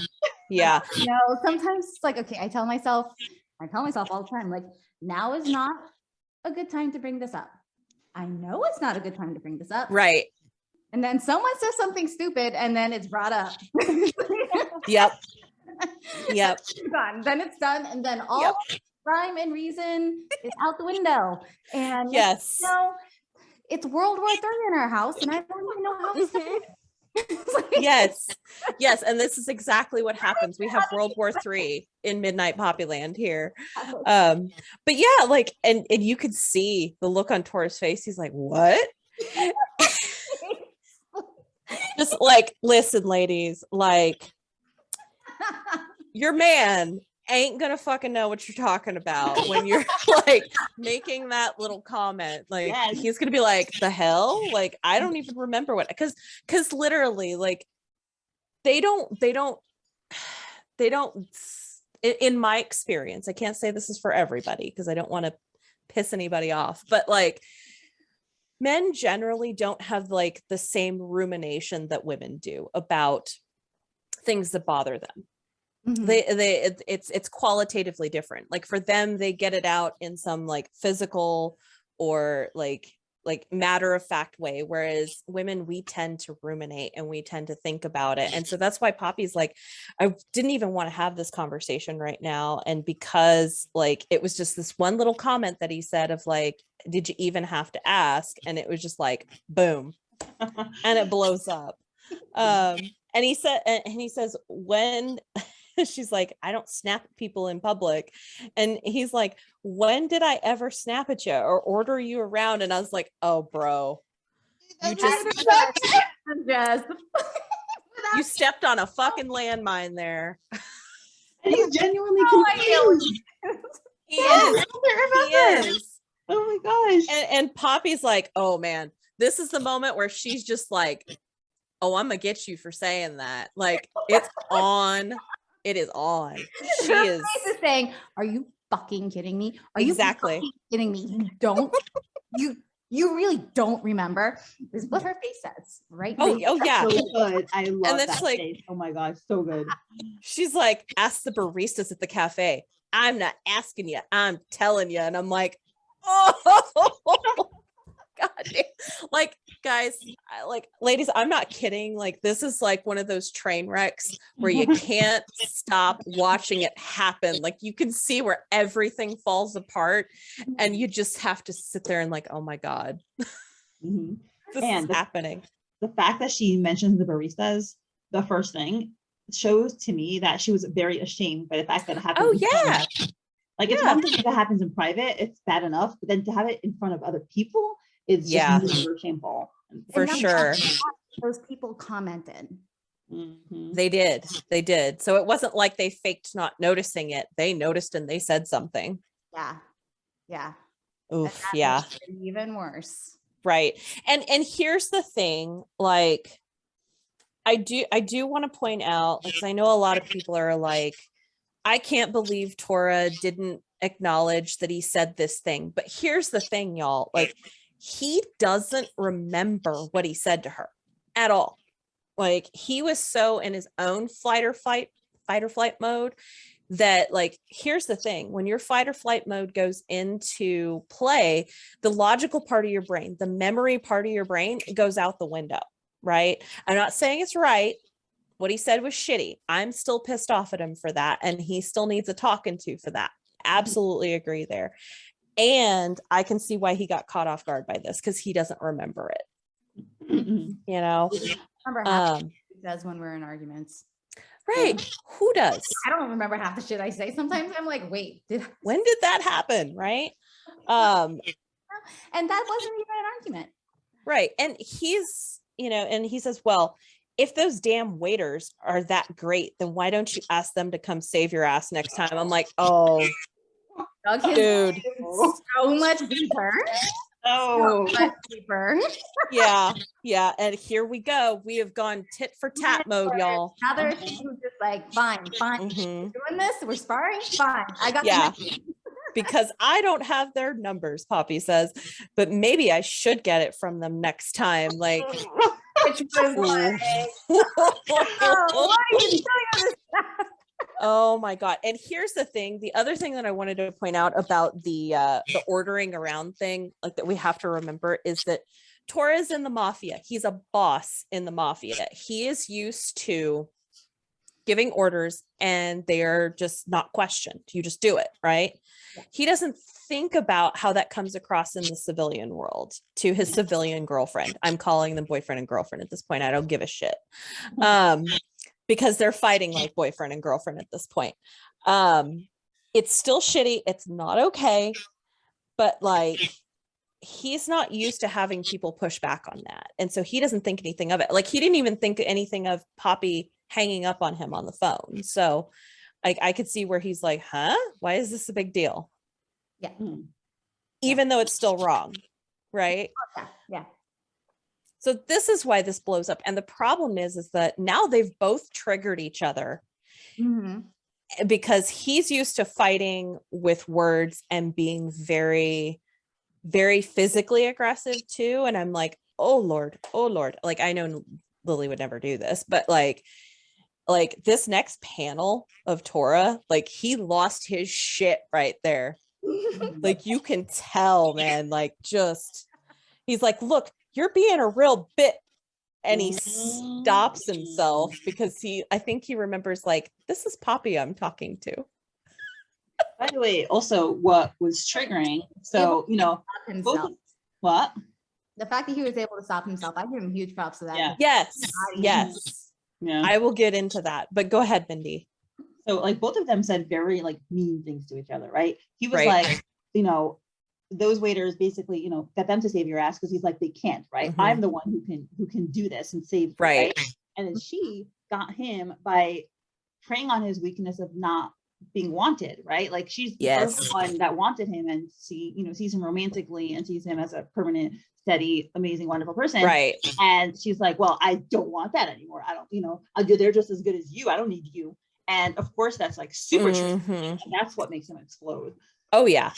Yeah. No, sometimes it's like, okay, I tell myself all the time, like, now is not a good time to bring this up. I know it's not a good time to bring this up. Right. And then someone says something stupid, and then it's brought up. Yep. Done. Then it's done, and then all rhyme and reason is out the window. And yes, you know, it's World War III in our house, and I don't even know how to say it. Yes, and this is exactly what happens. We have World War III in Midnight Poppyland here. But yeah, like, and you could see the look on Tora's face. He's like, what? Just like, listen, ladies, like, your man ain't gonna fucking know what you're talking about when you're like making that little comment. Like, he's gonna be like, the hell? Like, I don't even remember what, because literally, like, they don't in my experience, I can't say this is for everybody because I don't want to piss anybody off, but like, men generally don't have like the same rumination that women do about things that bother them. It's qualitatively different. Like, for them, they get it out in some like physical or like matter of fact way, whereas women, we tend to ruminate and we tend to think about it. And so that's why Poppy's like, I didn't even want to have this conversation right now. And because like it was just this one little comment that he said of like, did you even have to ask? And it was just like boom, and it blows up. And he says when she's like, I don't snap at people in public. And he's like, when did I ever snap at you or order you around? And I was like, oh, bro, you you stepped on a fucking landmine there. And he's genuinely confused. He is. He is. Oh my gosh. And Poppy's like, oh man, this is the moment where she's just like, oh, I'm gonna get you for saying that. Like, it's on. It is on. She is saying, are you fucking kidding me? Are exactly you kidding me? You don't, you really don't remember. This is what her face says, right? Oh yeah. So good. I love that like, face. Oh my gosh, so good. She's like, ask the baristas at the cafe. I'm not asking you, I'm telling you. And I'm like, oh God damn. Like, guys, ladies, I'm not kidding. Like, this is like one of those train wrecks where you can't stop watching it happen. Like, you can see where everything falls apart and you just have to sit there and like, oh my God, this is happening. The fact that she mentions the baristas, the first thing, shows to me that she was very ashamed by the fact that it happened. Oh yeah. Like, it's one thing if it happens in private, it's bad enough, but then to have it in front of other people, it's just super shameful. For sure. Those people commented. They did. So it wasn't like they faked not noticing it. They noticed and they said something. Yeah. Oof, yeah. Even worse. Right. And here's the thing, like, I do want to point out, because I know a lot of people are like, I can't believe Tora didn't acknowledge that he said this thing. But here's the thing, y'all, like, he doesn't remember what he said to her at all. Like, he was so in his own fight or flight mode that, like, here's the thing, when your fight or flight mode goes into play, the logical part of your brain, the memory part of your brain, goes out the window, right? I'm not saying it's right. What he said was shitty. I'm still pissed off at him for that. And he still needs a talking to for that. Absolutely agree there. And I can see why he got caught off guard by this, because he doesn't remember it. You know? Remember half he does when we're in arguments. Right. Who does? I don't remember half the shit I say. Sometimes I'm like, wait, when did that happen? Right. And that wasn't even an argument. Right. And he's, you know, and he says, well, if those damn waiters are that great, then why don't you ask them to come save your ass next time? I'm like, oh, dude, so much deeper. Oh, so much deeper. Yeah. And here we go. We have gone tit for tat mode, y'all. Now they're just like, fine. Doing this, we're sparring. Fine, I got the because I don't have their numbers, Poppy says, but maybe I should get it from them next time. Like, which was like, why are you doing this? Oh my God. And here's the thing. The other thing that I wanted to point out about the ordering around thing, like, that we have to remember, is that Tora's in the mafia. He's a boss in the mafia. He is used to giving orders and they're just not questioned. You just do it, right? He doesn't think about how that comes across in the civilian world to his civilian girlfriend. I'm calling them boyfriend and girlfriend at this point. I don't give a shit. Because they're fighting like boyfriend and girlfriend at this point. It's still shitty. It's not okay. But like, he's not used to having people push back on that. And so he doesn't think anything of it. Like, he didn't even think anything of Poppy hanging up on him on the phone. So I could see where he's like, huh? Why is this a big deal? Yeah. Even though it's still wrong. Right? Yeah. So this is why this blows up. And the problem is that now they've both triggered each other because he's used to fighting with words and being very, very physically aggressive too. And I'm like, oh Lord. Like, I know Lily would never do this, but like this next panel of Tora, like, he lost his shit right there. Like you can tell, man, like just he's like, look, you're being a real bit. And he stops himself because I think he remembers like, this is Poppy I'm talking to. By the way, also what was triggering, so, you know, what? The fact that he was able to stop himself, I give him huge props to that. Yeah. Yes. Yeah. I will get into that, but go ahead, Mindy. So like both of them said very like mean things to each other, right? He was like, you know, those waiters basically, you know, got them to save your ass because he's like, they can't, right? I'm the one who can do this and save you, right? And then she got him by preying on his weakness of not being wanted, right? Like she's the first one that wanted him and sees him romantically and sees him as a permanent, steady, amazing, wonderful person. Right. And she's like, well, I don't want that anymore. I don't, you know, they're just as good as you. I don't need you. And of course that's like super true. And that's what makes him explode. Oh yeah.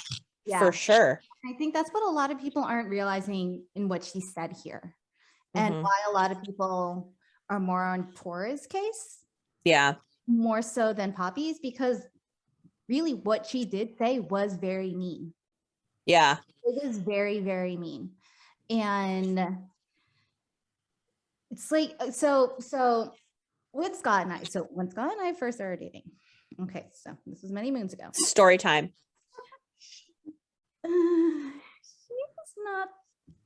For sure. I think that's what a lot of people aren't realizing in what she said here, and why a lot of people are more on Tora's case. Yeah. More so than Poppy's, because really what she did say was very mean. Yeah. It is very, very mean. And it's like, so with Scott and I, so when Scott and I first started dating, okay, so this was many moons ago. Story time. He was not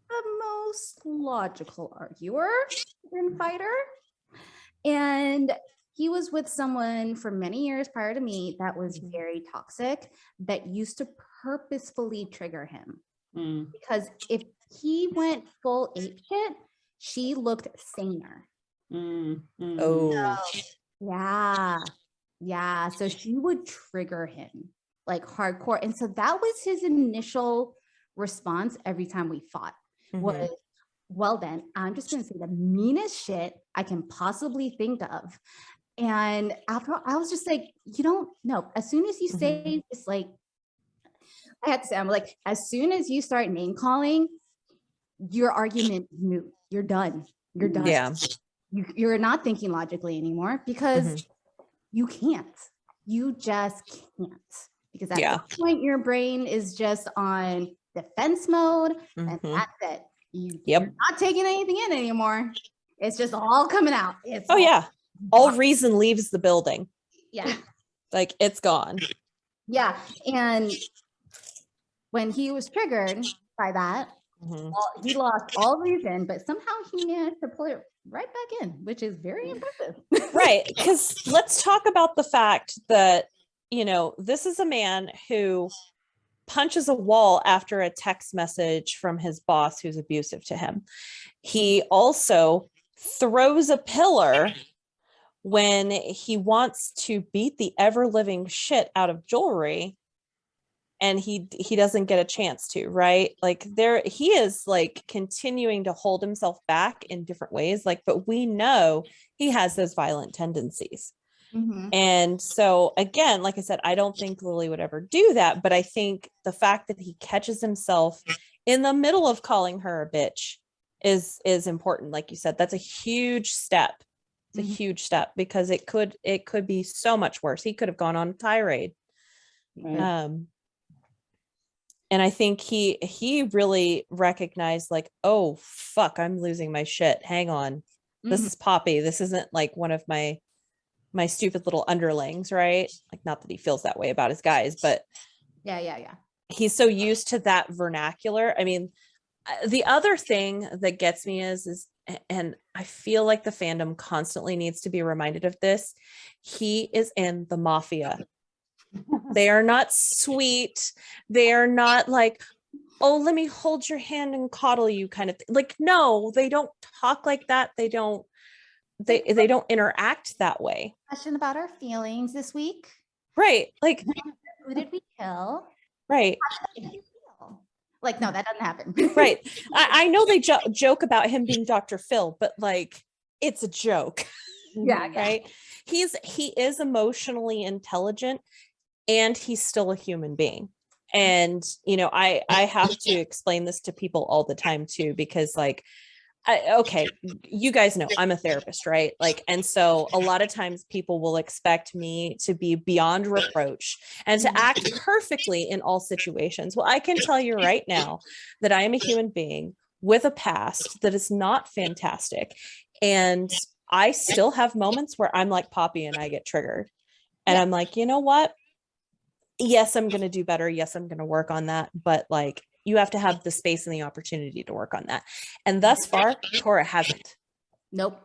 the most logical arguer and fighter. And he was with someone for many years prior to me that was very toxic, that used to purposefully trigger him. Because if he went full ape shit, she looked saner. Oh. So, yeah. So she would trigger him like hardcore. And so that was his initial response every time we fought was, well then, I'm just going to say the meanest shit I can possibly think of. And after I was just like, you don't know. As soon as you say this, like, I had to say, I'm like, as soon as you start name calling, your argument is moot. You're done. You're done. Yeah. You're not thinking logically anymore because you can't. You just can't. Because at that point, your brain is just on defense mode, and that's it. You're not taking anything in anymore. It's just all coming out. It's all reason leaves the building. Yeah. Like it's gone. Yeah. And when he was triggered by that, he lost all reason, but somehow he managed to pull it right back in, which is very impressive. Right. Because let's talk about the fact that, you know, this is a man who punches a wall after a text message from his boss who's abusive to him. He also throws a pillar when he wants to beat the ever-living shit out of jewelry, and he doesn't get a chance to, right? Like he is like continuing to hold himself back in different ways, like, but we know he has those violent tendencies. And so again, like I said, I don't think Lily would ever do that, but I think the fact that he catches himself in the middle of calling her a bitch is important. Like you said, that's a huge step. It's a huge step because it could be so much worse. He could have gone on a tirade. Right. And I think he really recognized like, oh fuck, I'm losing my shit. Hang on. This is Poppy. This isn't like one of my stupid little underlings, right? Like, not that he feels that way about his guys, but yeah. He's so used to that vernacular. I mean, the other thing that gets me is, and I feel like the fandom constantly needs to be reminded of this. He is in the mafia. They are not sweet. They are not like, oh, let me hold your hand and coddle you kind of thing. Like, no, they don't talk like that. They don't interact that way. Question about our feelings this week. Right. Like, who did we kill? Right. Like, no, that doesn't happen. Right. I know they joke about him being Dr. Phil, but like, it's a joke. Yeah. Right. He is emotionally intelligent, and he's still a human being. And, you know, I have to explain this to people all the time too, because like, okay, you guys know I'm a therapist, right? Like, and so a lot of times people will expect me to be beyond reproach and to act perfectly in all situations. Well, I can tell you right now that I am a human being with a past that is not fantastic. And I still have moments where I'm like Poppy and I get triggered. And I'm like, you know what? Yes, I'm going to do better. Yes, I'm going to work on that. But like, you have to have the space and the opportunity to work on that. And thus far, Tora hasn't. Nope.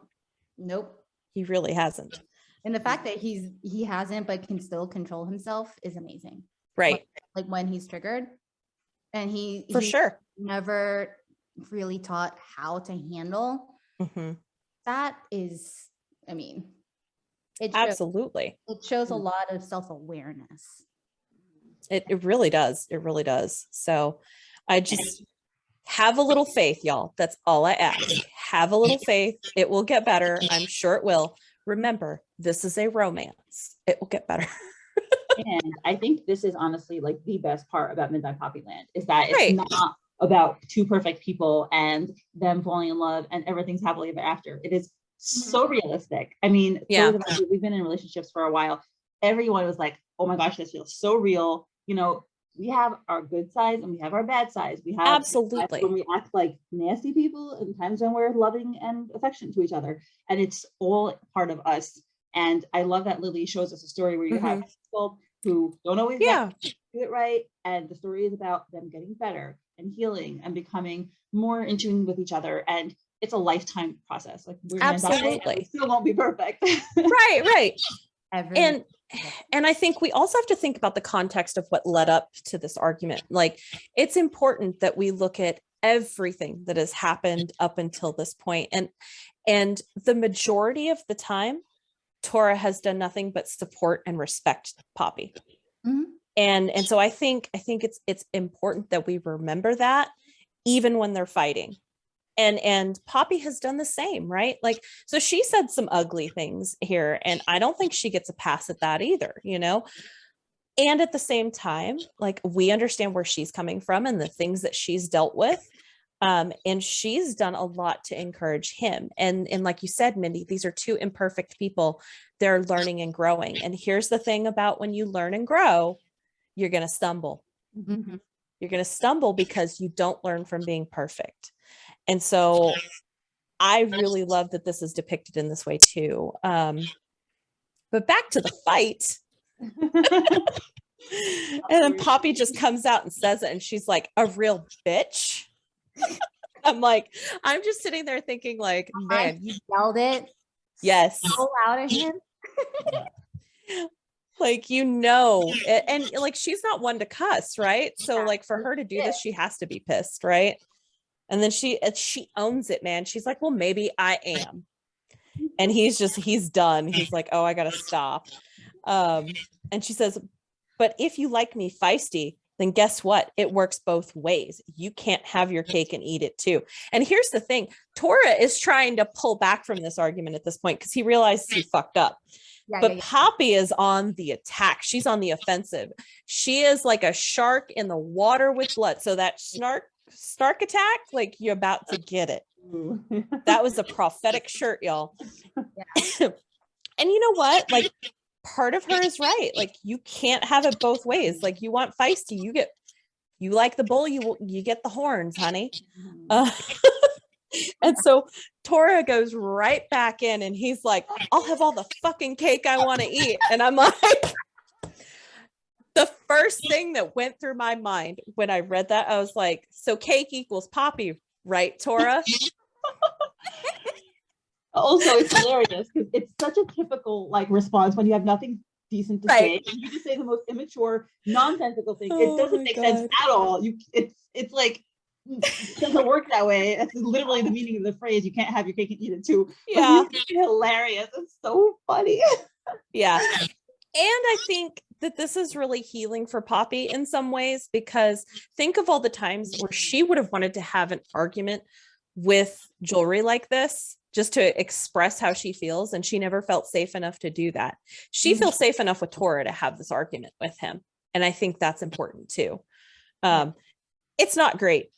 He really hasn't. And the fact that he hasn't, but can still control himself is amazing. Right. Like when he's triggered, and he sure never really taught how to handle that is, I mean, absolutely. It shows a lot of self-awareness. It really does. It really does. So I just have a little faith, y'all. That's all I ask. Have a little faith. It will get better. I'm sure it will. Remember, this is a romance. It will get better. And I think this is honestly like the best part about Midnight Poppyland is that it's not about two perfect people and them falling in love and everything's happily ever after. It is so realistic. I mean, we've been in relationships for a while. Everyone was like, oh my gosh, this feels so real. You know, we have our good sides and we have our bad sides. We have absolutely when we act like nasty people and times when we're loving and affectionate to each other. And it's all part of us. And I love that Lily shows us a story where you have people who don't always do it right. And the story is about them getting better and healing and becoming more in tune with each other. And it's a lifetime process. Like we're absolutely we still won't be perfect. right. And I think we also have to think about the context of what led up to this argument. Like, it's important that we look at everything that has happened up until this point. And the majority of the time, Tora has done nothing but support and respect Poppy. And so I think it's important that we remember that even when they're fighting. And Poppy has done the same, right? Like, so she said some ugly things here, and I don't think she gets a pass at that either, you know? And at the same time, like, we understand where she's coming from and the things that she's dealt with. And she's done a lot to encourage him. And like you said, Mindy, these are two imperfect people. They're learning and growing. And here's the thing about when you learn and grow, you're going to stumble. You're going to stumble because you don't learn from being perfect. And so I really love that this is depicted in this way too. But back to the fight. And then Poppy just comes out and says it. And she's like, a real bitch. I'm like, I'm just sitting there thinking like, man, you yelled it. Yes. So loud at him. Like, you know, and like, she's not one to cuss, right? So like for her to do this, she has to be pissed, right? And then she owns it, man. She's like, well, maybe I am. And he's done. He's like, oh, I got to stop. And she says, but if you like me feisty, then guess what? It works both ways. You can't have your cake and eat it too. And here's the thing. Tora is trying to pull back from this argument at this point because he realizes he fucked up. But Poppy is on the attack. She's on the offensive. She is like a shark in the water with blood. So that snark attack, like, you're about to get it. That was a prophetic shirt, y'all. And you know what? Like, part of her is right. Like, you can't have it both ways. Like, you want feisty, you like the bull, you get the horns, honey. And so Tora goes right back in and he's like, I'll have all the fucking cake I want to eat. And I'm like, the first thing that went through my mind when I read that, I was like, so cake equals Poppy, right, Tora? Also, it's hilarious because it's such a typical like response when you have nothing decent to say. And you just say the most immature, nonsensical thing. It doesn't make sense at all. It's like, it doesn't work that way. That's literally the meaning of the phrase. You can't have your cake and eat it too. Yeah. It's hilarious. It's so funny. Yeah. And I think that this is really healing for Poppy in some ways, because think of all the times where she would have wanted to have an argument with jewelry like this just to express how she feels, and she never felt safe enough to do that. She feels safe enough with Tora to have this argument with him, and I think that's important too. It's not great,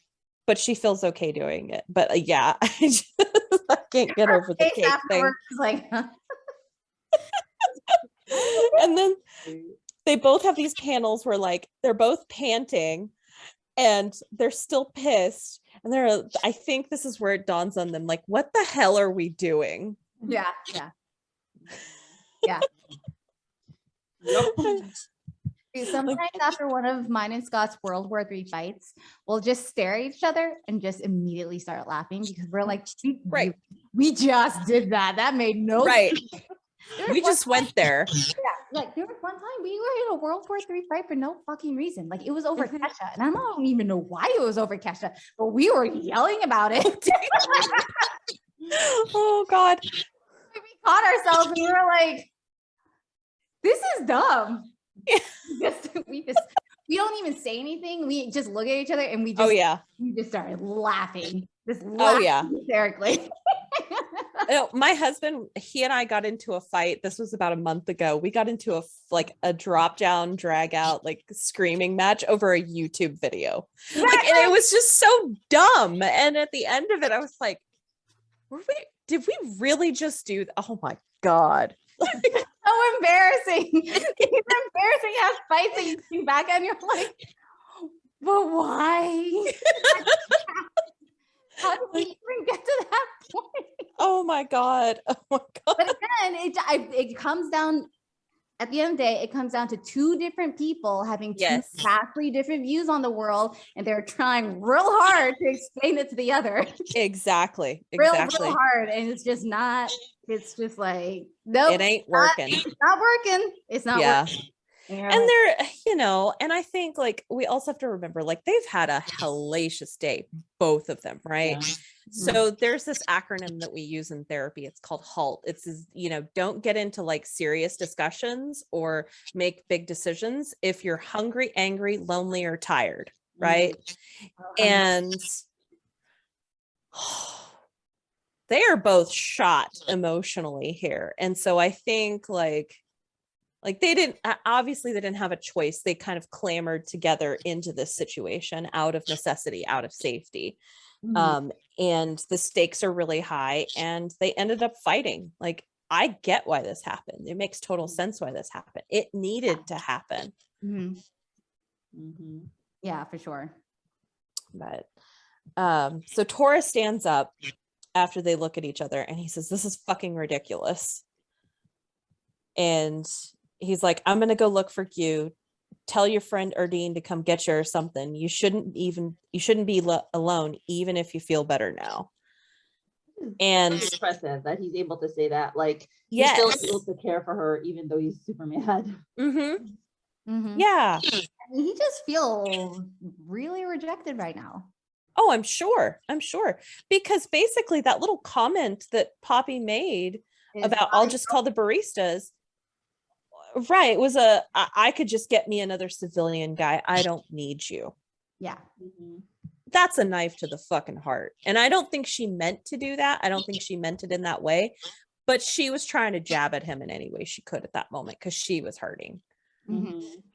but she feels okay doing it. But yeah, I can't get over the cake thing. Like, And then they both have these panels where like they're both panting and they're still pissed. And I think this is where it dawns on them, like, what the hell are we doing? Yeah. Sometimes after one of mine and Scott's World War III fights, we'll just stare at each other and just immediately start laughing because we're like, we just did that. That made no sense. We just went there. Yeah, like there was one time we were in a World War III fight for no fucking reason. Like it was over Kesha, and I don't even know why it was over Kesha, but we were yelling about it. Oh God! We caught ourselves, and we were like, "This is dumb." We don't even say anything. We just look at each other, and we just started laughing. Hysterically. My husband, he and I got into a fight. This was about a month ago. We got into a drop down, drag out, like screaming match over a YouTube video. Like, and it was just so dumb. And at the end of it, I was like, did we really just do that? Oh my God. So embarrassing. It's embarrassing to have fights and you think back and you're like, but why? How did we even get to that point? Oh my God. But again, it comes down, at the end of the day, it comes down to two different people having two vastly different views on the world, and they're trying real hard to explain it to the other. Exactly. Real hard. And it's just like, nope. It ain't working. It's not working. It's not working. And they're, and I think like we also have to remember, like they've had a hellacious day, both of them, right? Yeah. So there's this acronym that we use in therapy. It's called HALT. It's, don't get into like serious discussions or make big decisions if you're hungry, angry, lonely, or tired, right? And they are both shot emotionally here. And so I think like they didn't have a choice. They kind of clamored together into this situation out of necessity, out of safety. And the stakes are really high and they ended up fighting. Like, I get why this happened. It makes total sense why this happened. It needed to happen. Yeah, for sure. But so Tora stands up after they look at each other and he says, "This is fucking ridiculous." And he's like, "I'm gonna go look for you. Tell your friend Erdene to come get you or something. You shouldn't be alone, even if you feel better now." And it's impressive that he's able to say that. Like, yes, he's still able to care for her, even though he's super mad. Yeah. He just feels really rejected right now. Oh, I'm sure. Because basically that little comment that Poppy made about I'll just call the baristas, right, was I could just get me another civilian guy. I don't need you. Yeah. That's a knife to the fucking heart. And I don't think she meant to do that. I don't think she meant it in that way, but she was trying to jab at him in any way she could at that moment because she was hurting.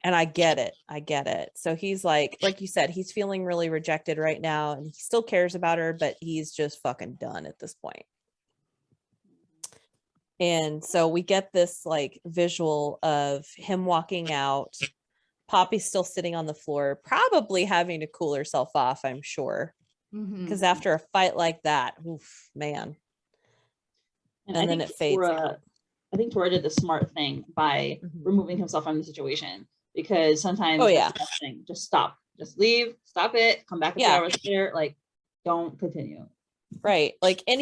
And I get it. So he's like you said, he's feeling really rejected right now and he still cares about her, but he's just fucking done at this point. And so we get this like visual of him walking out. Poppy's still sitting on the floor, probably having to cool herself off, I'm sure. Because after a fight like that, oof, man. And then it fades out. I think Tora did the smart thing by removing himself from the situation, because sometimes that's the best thing. Just stop, just leave, stop it, come back a few hours later, like don't continue. Right. Like, and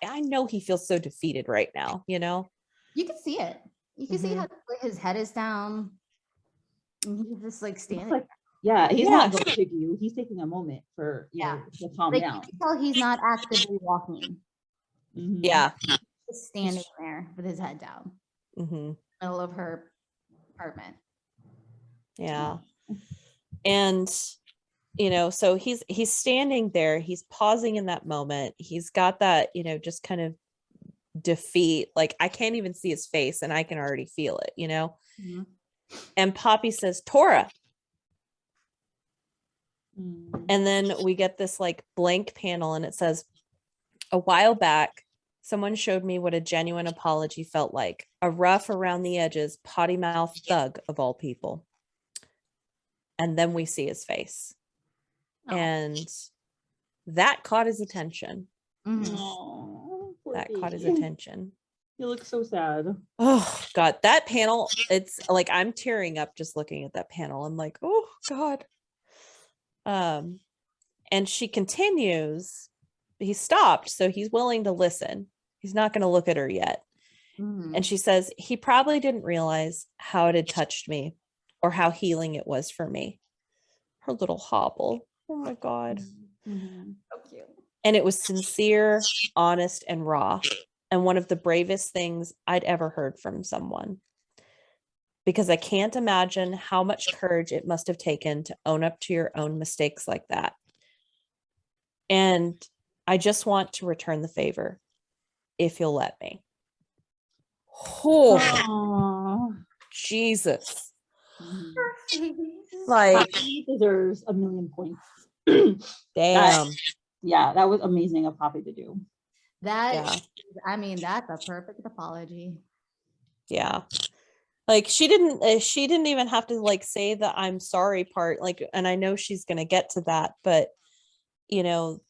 I know he feels so defeated right now, you can see it. You can see how his head is down and he's just like standing. He's not going to you. He's taking a moment for to calm down. You can tell he's not actively walking. Just standing there with his head down, middle of her apartment. Yeah. And so he's standing there, he's pausing in that moment. He's got that, just kind of defeat. Like, I can't even see his face and I can already feel it, And Poppy says, "Tora." And then we get this like blank panel and it says, a while back, someone showed me what a genuine apology felt like. A rough around the edges, potty mouth thug of all people. And then we see his face. Oh. And that caught his attention. Oh, That caught his attention. You look so sad. Oh God, that panel, it's like I'm tearing up just looking at that panel. I'm like, oh God. And she continues, he stopped, so he's willing to listen. He's not going to look at her yet. And she says, he probably didn't realize how it had touched me or how healing it was for me. Her little hobble. Oh my God. So cute. And it was sincere, honest, and raw. And one of the bravest things I'd ever heard from someone. Because I can't imagine how much courage it must have taken to own up to your own mistakes like that. And I just want to return the favor, if you'll let me. Oh, Jesus. Like, Poppy deserves 1,000,000 points. damn. That was amazing of Poppy to do. I mean, that's a perfect apology. Yeah. Like she didn't even have to like say the I'm sorry part, like, and I know she's gonna get to that, but you know,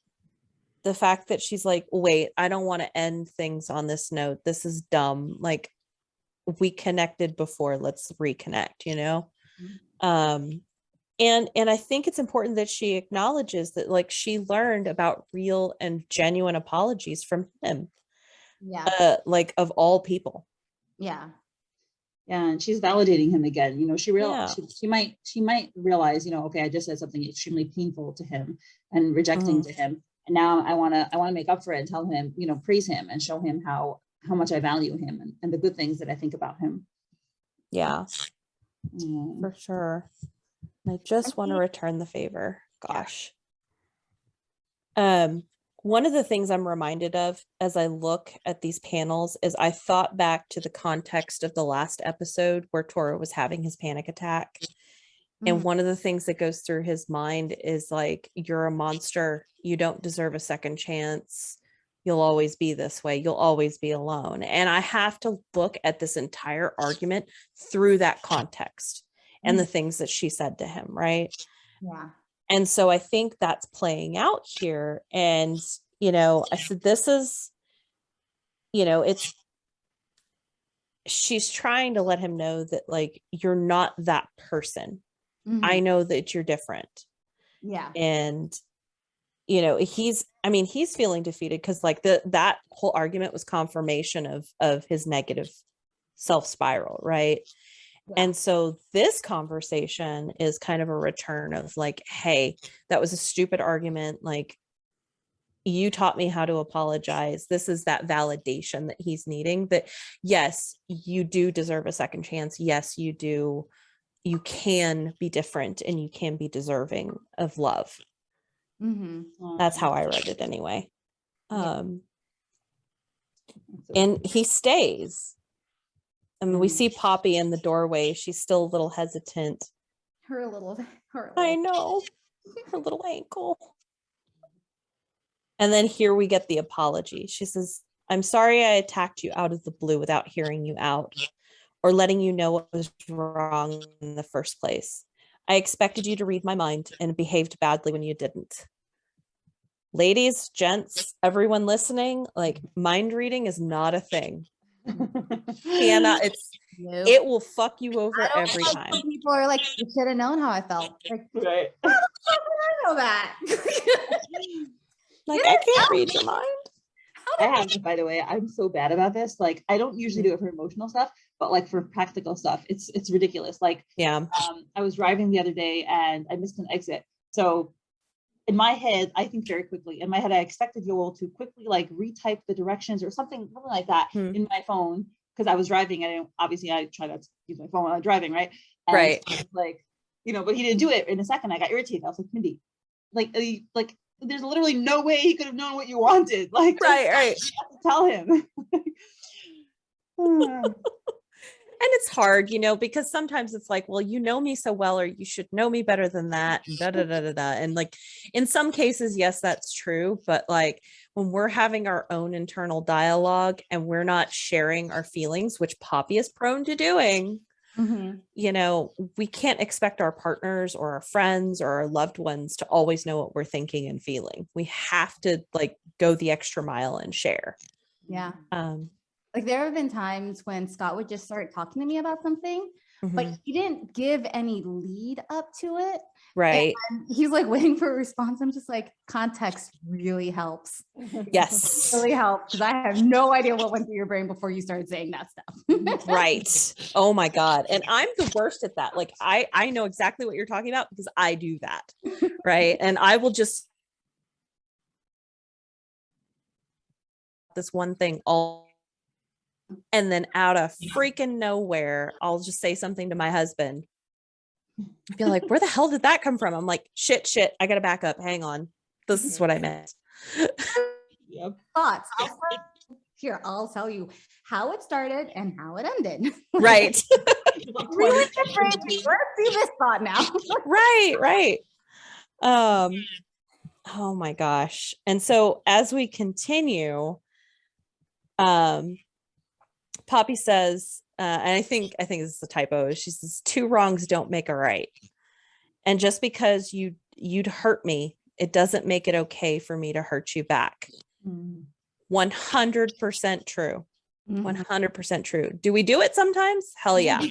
the fact that she's like, wait, I don't want to end things on this note. This is dumb. Like, we connected before, let's reconnect, you know? And I think it's important that she acknowledges that like she learned about real and genuine apologies from him. Yeah. Like of all people. Yeah. Yeah, and she's validating him again. You know, she might realize, you know, okay, I just said something extremely painful to him and rejecting to him. And now I want to make up for it and tell him, you know, praise him and show him how much I value him and the good things that I think about him. Yeah, for sure. I just want to return the favor. Gosh. One of the things I'm reminded of as I look at these panels is I thought back to the context of the last episode where Tora was having his panic attack. And one of the things that goes through his mind is like, you're a monster. You don't deserve a second chance. You'll always be this way. You'll always be alone. And I have to look at this entire argument through that context and the things that she said to him, right? Yeah. And so I think that's playing out here. And, you know, I said, this is, you know, she's trying to let him know that like, you're not that person. I know that you're different. Yeah. And, you know, he's feeling defeated because like that whole argument was confirmation of his negative self spiral. Right. Yeah. And so this conversation is kind of a return of like, hey, that was a stupid argument. Like, you taught me how to apologize. This is that validation that he's needing, that yes, you do deserve a second chance. Yes, you do. You can be different and you can be deserving of love. That's how I read it anyway. And he stays. I mean, we see Poppy in the doorway. She's still a little hesitant. Her little I know. Her little ankle. And then here we get the apology. She says, I'm sorry I attacked you out of the blue without hearing you out or letting you know what was wrong in the first place. I expected you to read my mind and behaved badly when you didn't. Ladies, gents, everyone listening, like mind reading is not a thing. Hannah, it will fuck you over every time. People are like, you should have known how I felt. Like, right. How the fuck did I know that? Like, I can't read your mind. I have, by the way, I'm so bad about this. Like, I don't usually do it for emotional stuff, but like for practical stuff, it's ridiculous. Like, yeah, I was driving the other day and I missed an exit. So in my head, I think very quickly. In my head, I expected Yoel to quickly like retype the directions or something like that in my phone because I was driving and I try not to use my phone while I'm driving, right? And right. Like, you know, but he didn't do it. In a second, I got irritated. I was like, Mindy, like. There's literally no way he could have known what you wanted. Like, right. You have to tell him. it's hard, you know, because sometimes it's like, well, you know me so well, or you should know me better than that. And da, da, da, da, da. And like, in some cases, yes, that's true. But like when we're having our own internal dialogue and we're not sharing our feelings, which Poppy is prone to doing, you know, we can't expect our partners or our friends or our loved ones to always know what we're thinking and feeling. We have to like go the extra mile and share. Yeah. Like there have been times when Scott would just start talking to me about something, but he didn't give any lead up to it. Right. And he's like waiting for a response. I'm just like, context really helps. Yes. Really helps, because I have no idea what went through your brain before you started saying that stuff. Right. Oh my God. And I'm the worst at that. Like I know exactly what you're talking about because I do that. Right. And I will just this one thing all, and then out of freaking nowhere, I'll just say something to my husband. I feel like, where the hell did that come from? I'm like, shit, I got to back up. Hang on. This is what I meant. Yep. Thoughts. Here, I'll tell you how it started and how it ended. Right. Really different. Let's see this thought now. Right. Oh my gosh. And so as we continue, Poppy says, and I think this is a typo. She says, 2 wrongs don't make a right. And just because you'd hurt me, it doesn't make it okay for me to hurt you back. 100% true. 100% true. Do we do it sometimes? Hell yeah.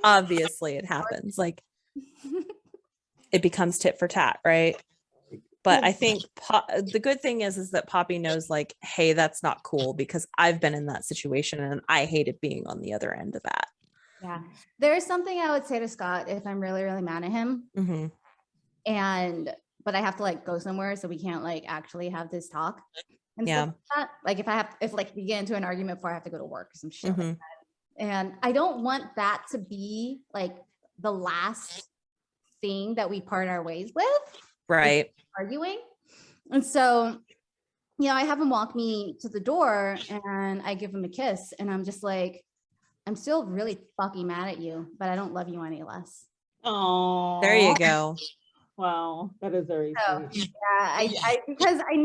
Obviously it happens. Like it becomes tit for tat, right? But I think the good thing is that Poppy knows like, hey, that's not cool because I've been in that situation and I hated being on the other end of that. Yeah. There's something I would say to Scott if I'm really, really mad at him. But I have to like go somewhere so we can't like actually have this talk. And stuff like that. Like if we get into an argument before I have to go to work or some shit like that. And I don't want that to be like the last thing that we part our ways with. Right. Arguing. And so, you know, I have him walk me to the door and I give him a kiss and I'm just like, I'm still really fucking mad at you, but I don't love you any less. Oh, there you go. Wow, that is very sweet. Yeah, because I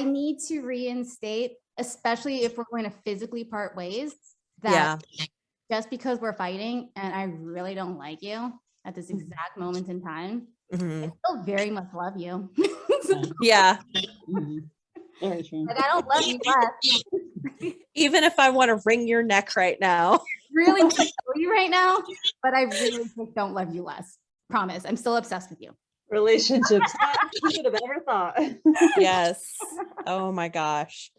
need to reinstate, especially if we're going to physically part ways, that just because we're fighting and I really don't like you at this exact moment in time, I still very much love you. Yeah. Very true. But I don't love you less. Even if I want to wring your neck right now. Really want to kill you right now, but I really just don't love you less. Promise. I'm still obsessed with you. Relationships. Who should have ever thought? Yes. Oh my gosh.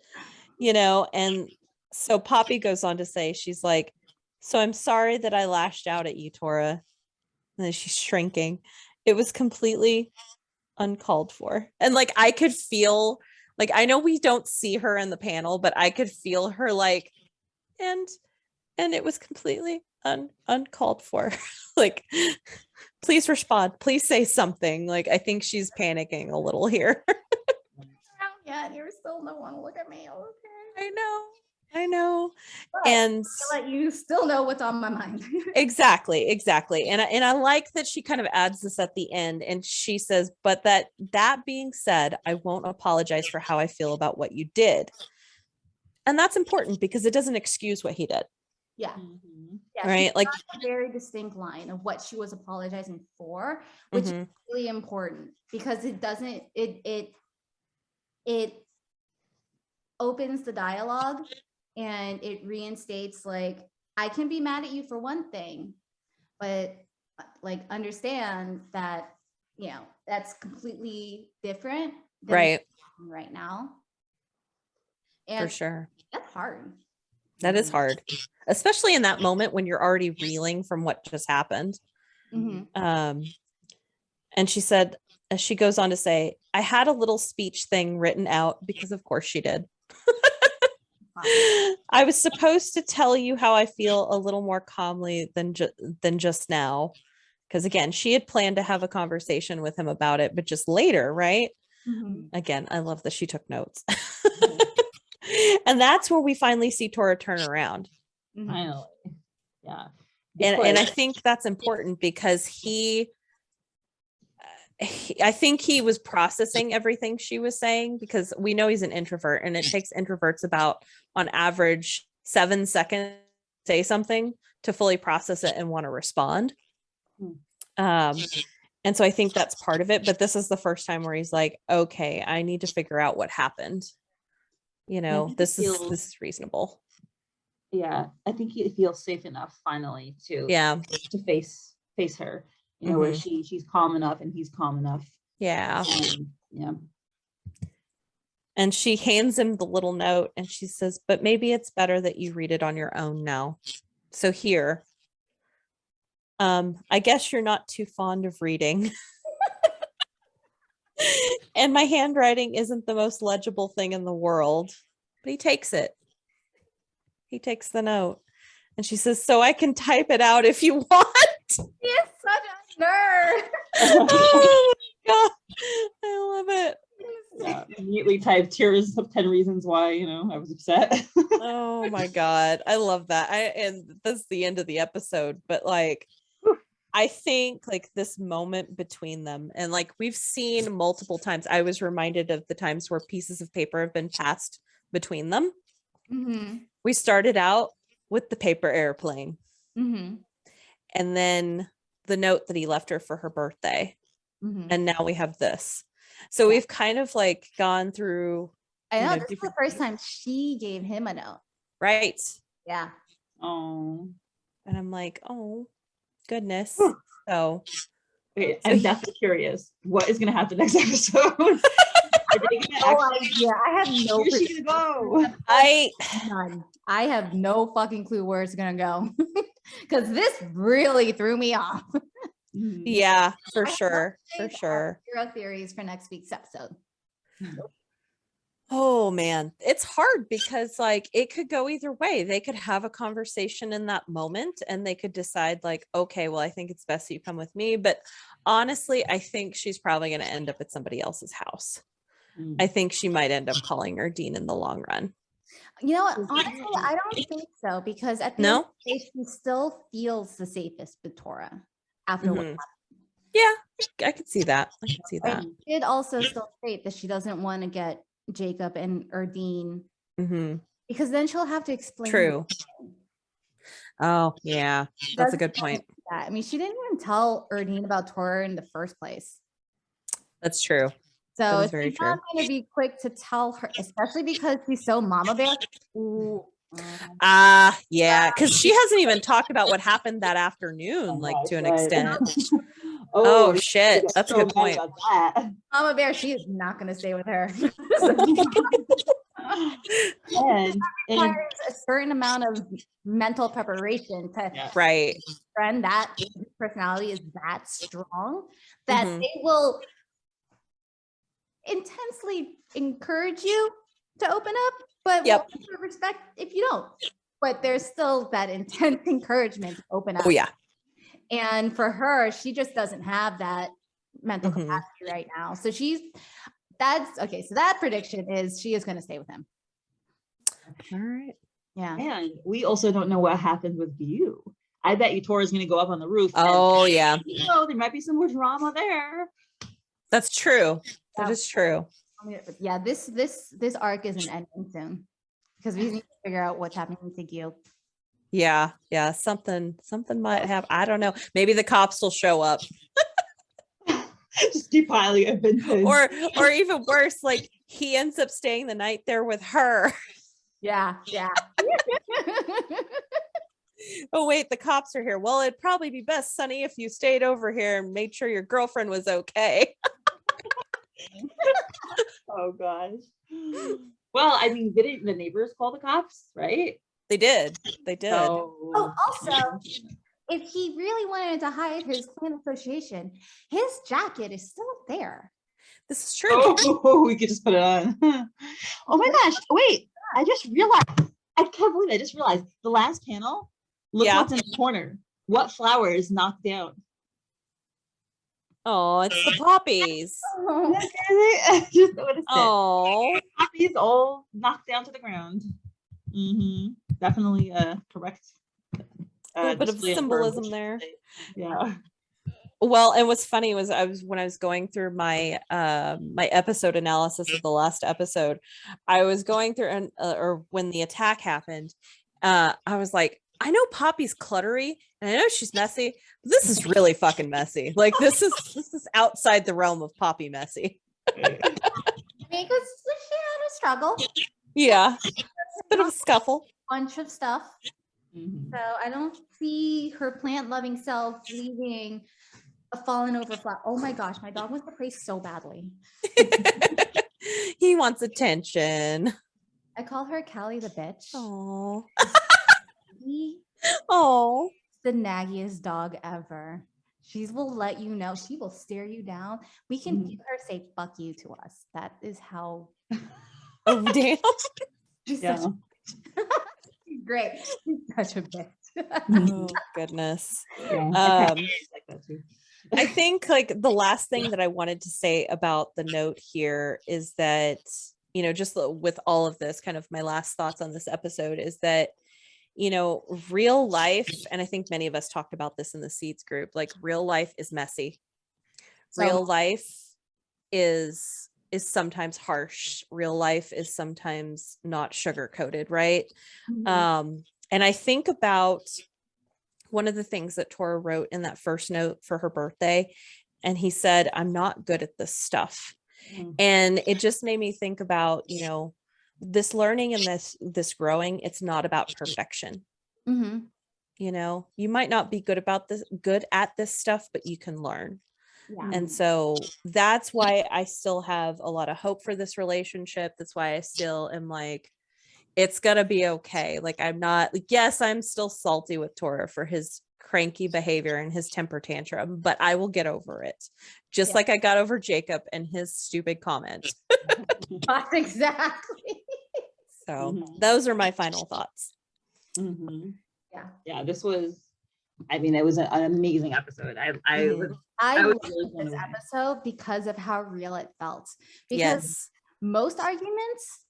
You know, and so Poppy goes on to say, she's like, so I'm sorry that I lashed out at you, Tora. And then she's shrinking. It was completely uncalled for. And like, I could feel, like, I know we don't see her in the panel, but I could feel her like, and it was completely uncalled for. Like, please respond. Please say something. Like, I think she's panicking a little here. Yeah, and you're still no one look at me. Okay. I know. But And I'll let you still know what's on my mind. exactly. And I like that she kind of adds this at the end and she says, but that being said, I won't apologize for how I feel about what you did. And that's important because it doesn't excuse what he did. Yeah. Yeah, right. Like a very distinct line of what she was apologizing for, which is really important because it doesn't, it opens the dialogue and it reinstates like, I can be mad at you for one thing, but like understand that, you know, that's completely different than right now. And for sure. That's hard. That is hard, especially in that moment when you're already reeling from what just happened. And she said, as she goes on to say, I had a little speech thing written out because of course she did. I was supposed to tell you how I feel a little more calmly than just now. Because again, she had planned to have a conversation with him about it, but just later, right? Again, I love that she took notes. And that's where we finally see Tora turn around. Finally. Yeah. And I think that's important because I think he was processing everything she was saying, because we know he's an introvert, and it takes introverts about, on average, 7 seconds to say something to fully process it and want to respond. And so I think that's part of it. But this is the first time where he's like, okay, I need to figure out what happened. This is reasonable. Yeah, I think he feels safe enough finally to face her. Where she's calm enough and he's calm enough. Yeah. Yeah. And she hands him the little note and she says, but maybe it's better that you read it on your own now. So here, I guess you're not too fond of reading. And my handwriting isn't the most legible thing in the world, but he takes it. He takes the note and she says, so I can type it out if you want. He is such a nerd. Oh my God. I love it. Yeah, immediately typed tears of 10 reasons why, I was upset. Oh my God. I love that. And that's the end of the episode, but like, I think like this moment between them, and like we've seen multiple times, I was reminded of the times where pieces of paper have been passed between them. We started out with the paper airplane, and then the note that he left her for her birthday, and now we have this. So we've kind of like gone through. I know, this is the first time she gave him a note. Right. Yeah. Oh. And I'm like, oh goodness. So wait, I'm definitely curious. What is going to happen next episode? I have no Where's she gonna go? None. I have no fucking clue where it's gonna go. Because this really threw me off. Yeah, for sure. For sure. Zero theories for next week's episode. Oh man, it's hard because like it could go either way. They could have a conversation in that moment and they could decide like, okay, well, I think it's best that you come with me. But honestly, I think she's probably going to end up at somebody else's house. I think she might end up calling Erdene in the long run. You know what? Honestly, I don't think so, because at the end of the day, she still feels the safest with Tora after what happened. Yeah, I could see that. I could see that. She did also still state that she doesn't want to get Jacob and Erdene, because then she'll have to explain. True. Oh, yeah. That's a good point. I mean, she didn't even tell Erdene about Tora in the first place. That's true. So she's not going to be quick to tell her, especially because she's so mama bear. Yeah, because she hasn't even talked about what happened that afternoon, like to an extent. Oh shit, that's a good point. Mama bear, she is not going to stay with her. and requires a certain amount of mental preparation to friend that personality is that strong that they will intensely encourage you to open up, but will respect if you don't. But there's still that intense encouragement to open up. Oh yeah. And for her, she just doesn't have that mental capacity right now. So that's okay. So that prediction is she is going to stay with him. All right. Yeah. And we also don't know what happened with you. I bet you Tora's going to go up on the roof. Oh yeah. There might be some more drama there. That's true. That is true. Yeah, this arc isn't ending soon because we need to figure out what's happening to Gil. Yeah, something might happen. I don't know. Maybe the cops will show up. Just keep piling up vintage. Or even worse, like he ends up staying the night there with her. Yeah. Oh wait, the cops are here. Well, it'd probably be best, Sonny, if you stayed over here and made sure your girlfriend was okay. Oh gosh. Well, I mean, didn't the neighbors call the cops, right? They did. So, also, if he really wanted to hide his clan association, his jacket is still there. This is true. Oh, we could just put it on. Oh my gosh. Wait, I just realized. I can't believe I just realized the last panel. Look what's in the corner. What flower is knocked down? Oh, it's the poppies. I just noticed it. Oh, Poppies all knocked down to the ground. definitely correct. A bit of display symbolism there. Yeah. Well, and what's funny was when I was going through my my episode analysis of the last episode, I was going through or when the attack happened, I was like, I know Poppy's cluttery and I know she's messy, but this is really fucking messy. Like this is outside the realm of Poppy messy. I mean, because she had a struggle, Yeah, bit of a scuffle. bunch of stuff. So I don't see her plant-loving self leaving a fallen over flat. Oh my gosh, my dog wants to play so badly. He wants attention. I call her Callie the bitch. Oh, He's oh, the naggiest dog ever. She will let you know. She will stare you down. We can hear her say "fuck you" to us. That is how. oh, damn. She's Yeah. such great. She's such a bitch. Oh goodness. Like that too. I think like the last thing that I wanted to say about the note here is that, you know, just with all of this, kind of my last thoughts on this episode is that, you know, real life, and I think many of us talked about this in the Seeds group, like real life is messy. Real life is sometimes harsh. Real life is sometimes not sugar coated, right? And I think about one of the things that Tora wrote in that first note for her birthday, and he said, "I'm not good at this stuff." And it just made me think about, you know, this learning and this growing. It's not about perfection. You know, you might not be good at this stuff, but you can learn. Yeah. And so that's why I still have a lot of hope for this relationship. That's why I still am like, it's gonna be okay. Like yes, I'm still salty with Tora for his cranky behavior and his temper tantrum, but I will get over it. Just like I got over Jacob and his stupid comment. Exactly. So those are my final thoughts. Yeah. This was, I mean, it was an amazing episode. I love really blown this away. episode because of how real it felt. Because Yes. most arguments,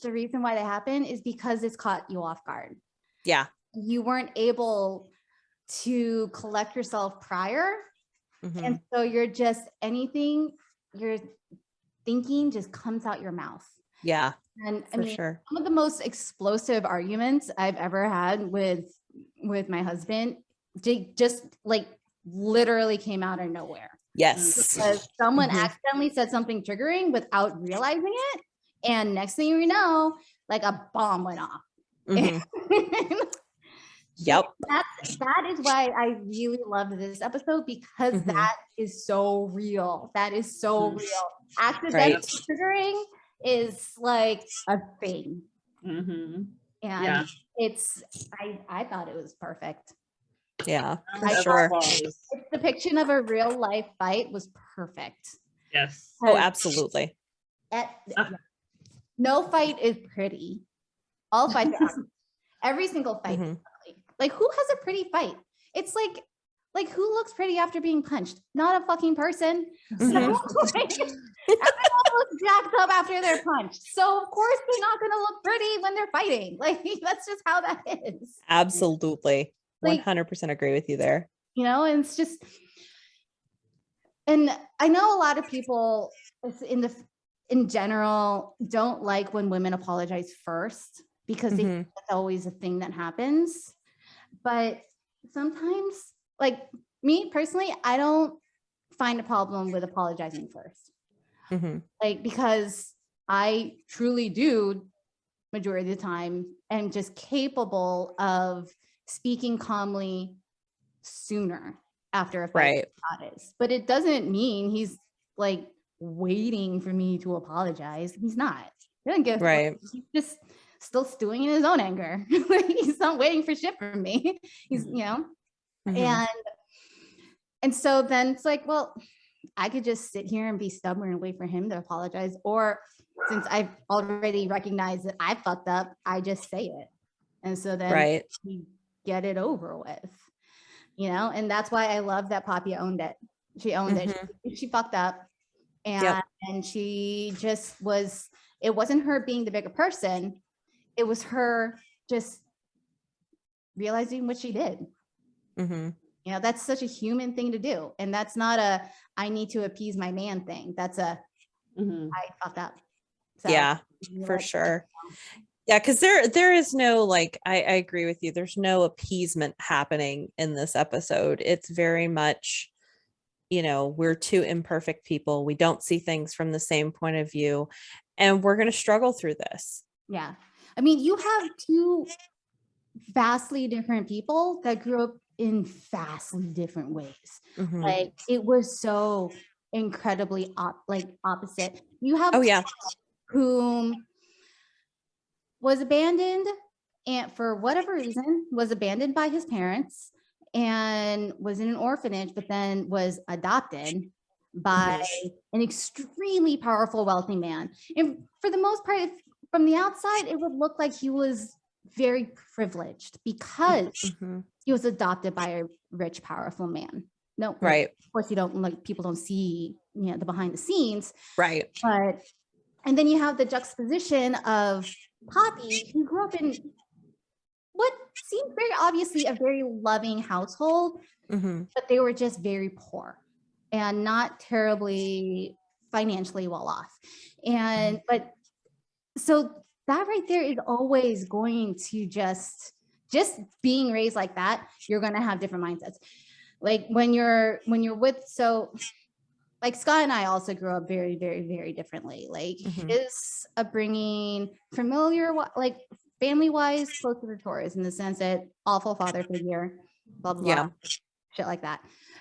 the reason why they happen is because it's caught you off guard. Yeah. You weren't able to collect yourself prior. And so you're just, anything you're thinking just comes out your mouth. Yeah. And I For mean, sure. some of the most explosive arguments I've ever had with my husband, just like literally came out of nowhere. Yes. Because someone accidentally said something triggering without realizing it. And next thing you know, like a bomb went off. Yep. That is why I really loved this episode, because that is so real. That is so real. Accidental triggering is like a thing. And I thought it was perfect. Yeah, for I sure. Its depiction of a real life fight was perfect. Yes. Oh, absolutely. No fight is pretty. All fights are ugly. Every single fight is ugly. Like, who has a pretty fight? It's like who looks pretty after being punched? Not a fucking person. So, everyone looks jacked up after they're punched. So of course they're not going to look pretty when they're fighting. Like, that's just how that is. Absolutely. Like, 100% agree with you there. You know, and it's just, and I know a lot of people in general don't like when women apologize first, because they think that's always a thing that happens. But sometimes, like me personally, I don't find a problem with apologizing first. Like, because I truly do, majority of the time, am just capable of speaking calmly sooner after a fight is. But it doesn't mean he's like waiting for me to apologize. He's not. He doesn't give a fuck. He's just still stewing in his own anger. He's not waiting for shit from me. He's, you know, and so then it's like, well, I could just sit here and be stubborn and wait for him to apologize. Or since I've already recognized that I fucked up, I just say it. And so then we get it over with, you know? And that's why I love that Poppy owned it. She owned it. She fucked up. And she just was, it wasn't her being the bigger person. It was her just realizing what she did. Mm-hmm. You know, that's such a human thing to do. And that's not a, I need to appease my man thing. That's a, I fucked up. So, Yeah, for sure. Yeah, because there is no, like, I agree with you. There's no appeasement happening in this episode. It's very much, you know, we're two imperfect people. We don't see things from the same point of view, and we're going to struggle through this. Yeah. I mean, you have two vastly different people that grew up in vastly different ways. Mhm. Like, it was so incredibly opposite. You have Oh yeah. whom was abandoned, and for whatever reason was abandoned by his parents and was in an orphanage, but then was adopted by an extremely powerful, wealthy man. And for the most part, from the outside, it would look like he was very privileged because Mhm. he was adopted by a rich, powerful man. No, Right. of course, you don't, like, people don't see, you know, the behind the scenes, Right. but, and then you have the juxtaposition of Poppy, who grew up in what seemed very obviously a very loving household, Mhm. but they were just very poor and not terribly financially well off. And, but so that right there is always going to just being raised like that, you're going to have different mindsets. Like when you're with, so like Scott and I also grew up very, very, very differently. Like his upbringing, familiar, like family wise, closer to Taurus in the sense that awful father figure, blah, blah, blah, shit like that.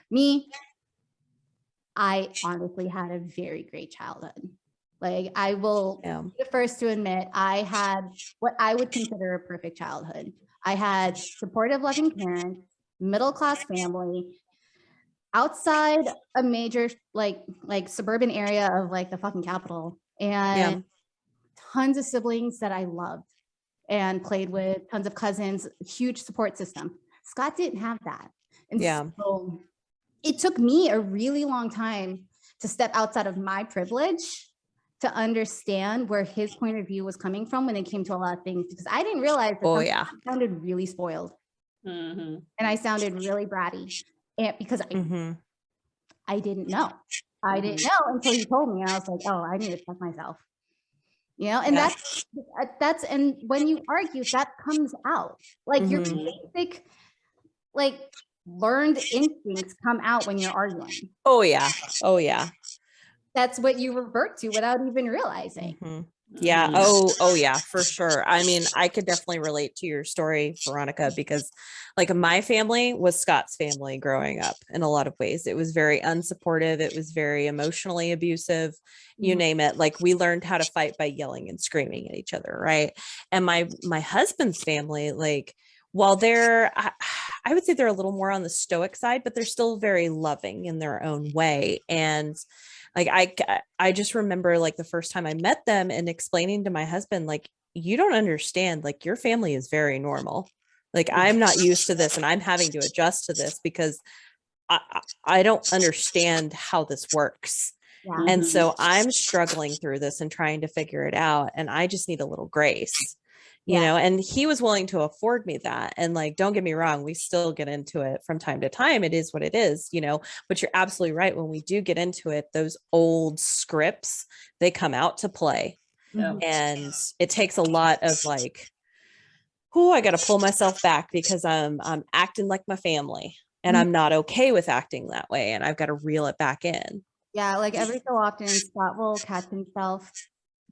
Me, I honestly had a very great childhood. Like, I will be the first to admit I had what I would consider a perfect childhood. I had supportive, loving parents, middle-class family, outside a major like suburban area of like the fucking capital, and tons of siblings that I loved and played with, tons of cousins, huge support system. Scott didn't have that. And so it took me a really long time to step outside of my privilege to understand where his point of view was coming from when it came to a lot of things, because I didn't realize that I sounded really spoiled and I sounded really bratty, and because I didn't know. I didn't know until he told me, and I was like, oh, I need to check myself. You know, and that's and when you argue, that comes out. Like your basic, like, learned instincts come out when you're arguing. Oh yeah. Oh yeah. That's what you revert to without even realizing. Yeah. Oh yeah, for sure. I mean, I could definitely relate to your story, Veronica, because like my family was Scott's family growing up in a lot of ways. It was very unsupportive. It was very emotionally abusive, you name it. Like, we learned how to fight by yelling and screaming at each other. Right. And my husband's family, like, while I would say they're a little more on the stoic side, but they're still very loving in their own way. And like, I just remember like the first time I met them and explaining to my husband, like, you don't understand, like, your family is very normal. Like, I'm not used to this and I'm having to adjust to this because I don't understand how this works. Yeah. And so I'm struggling through this and trying to figure it out. And I just need a little grace, you know, and he was willing to afford me that. And like, don't get me wrong, we still get into it from time to time. It is what it is, you know, but you're absolutely right. When we do get into it, those old scripts, they come out to play. And it takes a lot of like, oh, I got to pull myself back because I'm acting like my family and I'm not okay with acting that way. And I've got to reel it back in. Yeah. Like every so often Scott will catch himself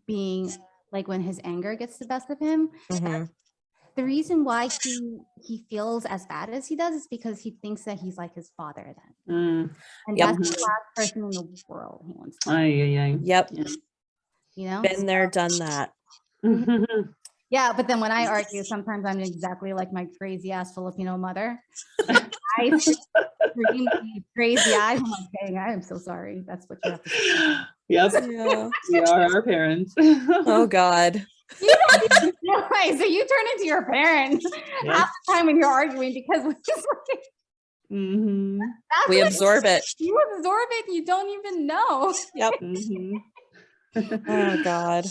being like, when his anger gets the best of him, the reason why he feels as bad as he does is because he thinks that he's like his father then. And that's the last person in the world he wants to be. Yep. You know, been there, done that. Yeah, but then when I argue, sometimes I'm exactly like my crazy ass Filipino mother. I scream crazy eyes. I'm like, dang, I am so sorry. That's what you have to say. Yep. Yeah. We are our parents. Oh God. You don't even realize that you turn into your parents half the time when you're arguing, because we're just like, we absorb it. You absorb it and you don't even know. Yep. Oh God.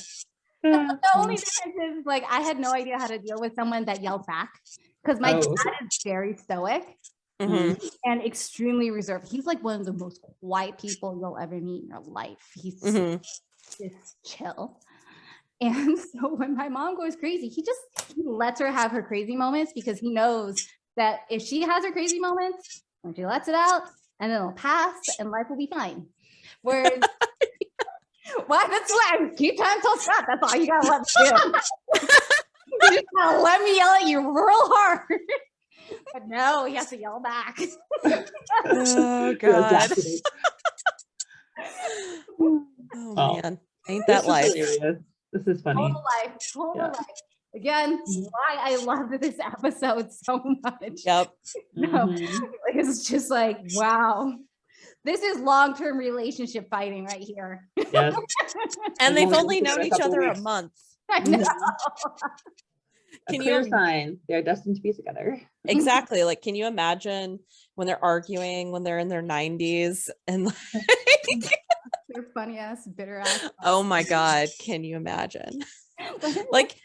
The only difference is like I had no idea how to deal with someone that yelled back because my dad is very stoic and extremely reserved. He's like one of the most quiet people you'll ever meet in your life. He's just chill. And so when my mom goes crazy, he lets her have her crazy moments because he knows that if she has her crazy moments, when she lets it out, and it'll pass and life will be fine. Whereas why? That's why I keep trying to tell Scott. That's all you gotta let me do. You just gotta let me yell at you real hard. But no, he has to yell back. Oh God. Oh man, ain't that life? This is funny. Total life. Again, why I love this episode so much. Yep. Like, it's just like, wow. This is long-term relationship fighting right here. Yes. And they've only known each other a month. I know. Can Clear you sign they're destined to be together? exactly? Like, can you imagine when they're arguing when they're in their 90s and like They're funny ass, bitter ass. oh my God, can you imagine? Like,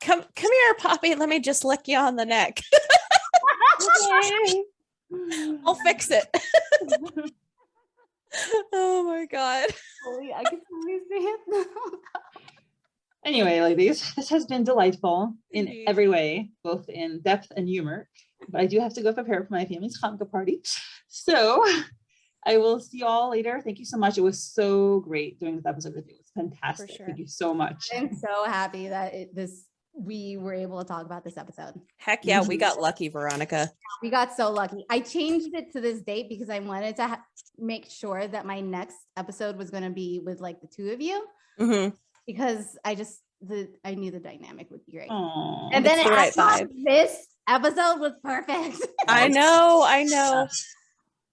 come here, Poppy. Let me just lick you on the neck. I'll fix it. Oh my God. I can totally see it now. Anyway, ladies, this has been delightful in Indeed. every way, both in depth and humor. But I do have to go prepare for my family's Hanukkah party. So I will see you all later. Thank you so much. It was so great doing this episode with you. It was fantastic. For sure. Thank you so much. I'm so happy that we were able to talk about this episode. Heck yeah, we got lucky, Veronica. We got so lucky. I changed it to this date because I wanted to make sure that my next episode was going to be with like the two of you because I knew the dynamic would be great. Aww. And then It's the right vibe. this episode was perfect. I know.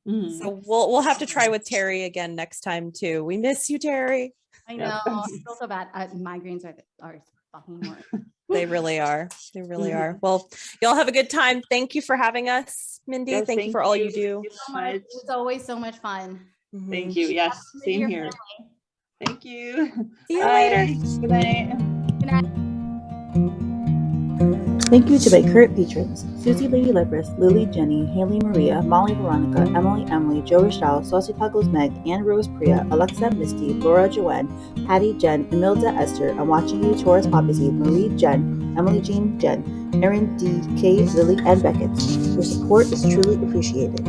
Mhm. So we'll have to try with Terry again next time too. We miss you, Terry. I know. I feel so bad. Migraines are fucking worse. They really are. They really are. Well, y'all have a good time. Thank you for having us, Mindy. Yes, thank you for all you do. Thank you so So much. much. It's always so much fun. Thank you. Yes, With same your here. family. Thank you. See you Bye. later. Good night. Good night. Thank you to my current patrons: Susie Lady Libris, Lily Jenny, Haley Maria, Molly Veronica, Emily, Joe Rochelle, Saucy Tacos Meg, Anne Rose Priya, Alexa Misty, Laura Joanne, Patty Jen, Emilda Esther, I'm Watching You, Taurus Papacy, Marie Jen, Emily Jean Jen, Erin D, Kay, Lily, and Beckett. Your support is truly appreciated.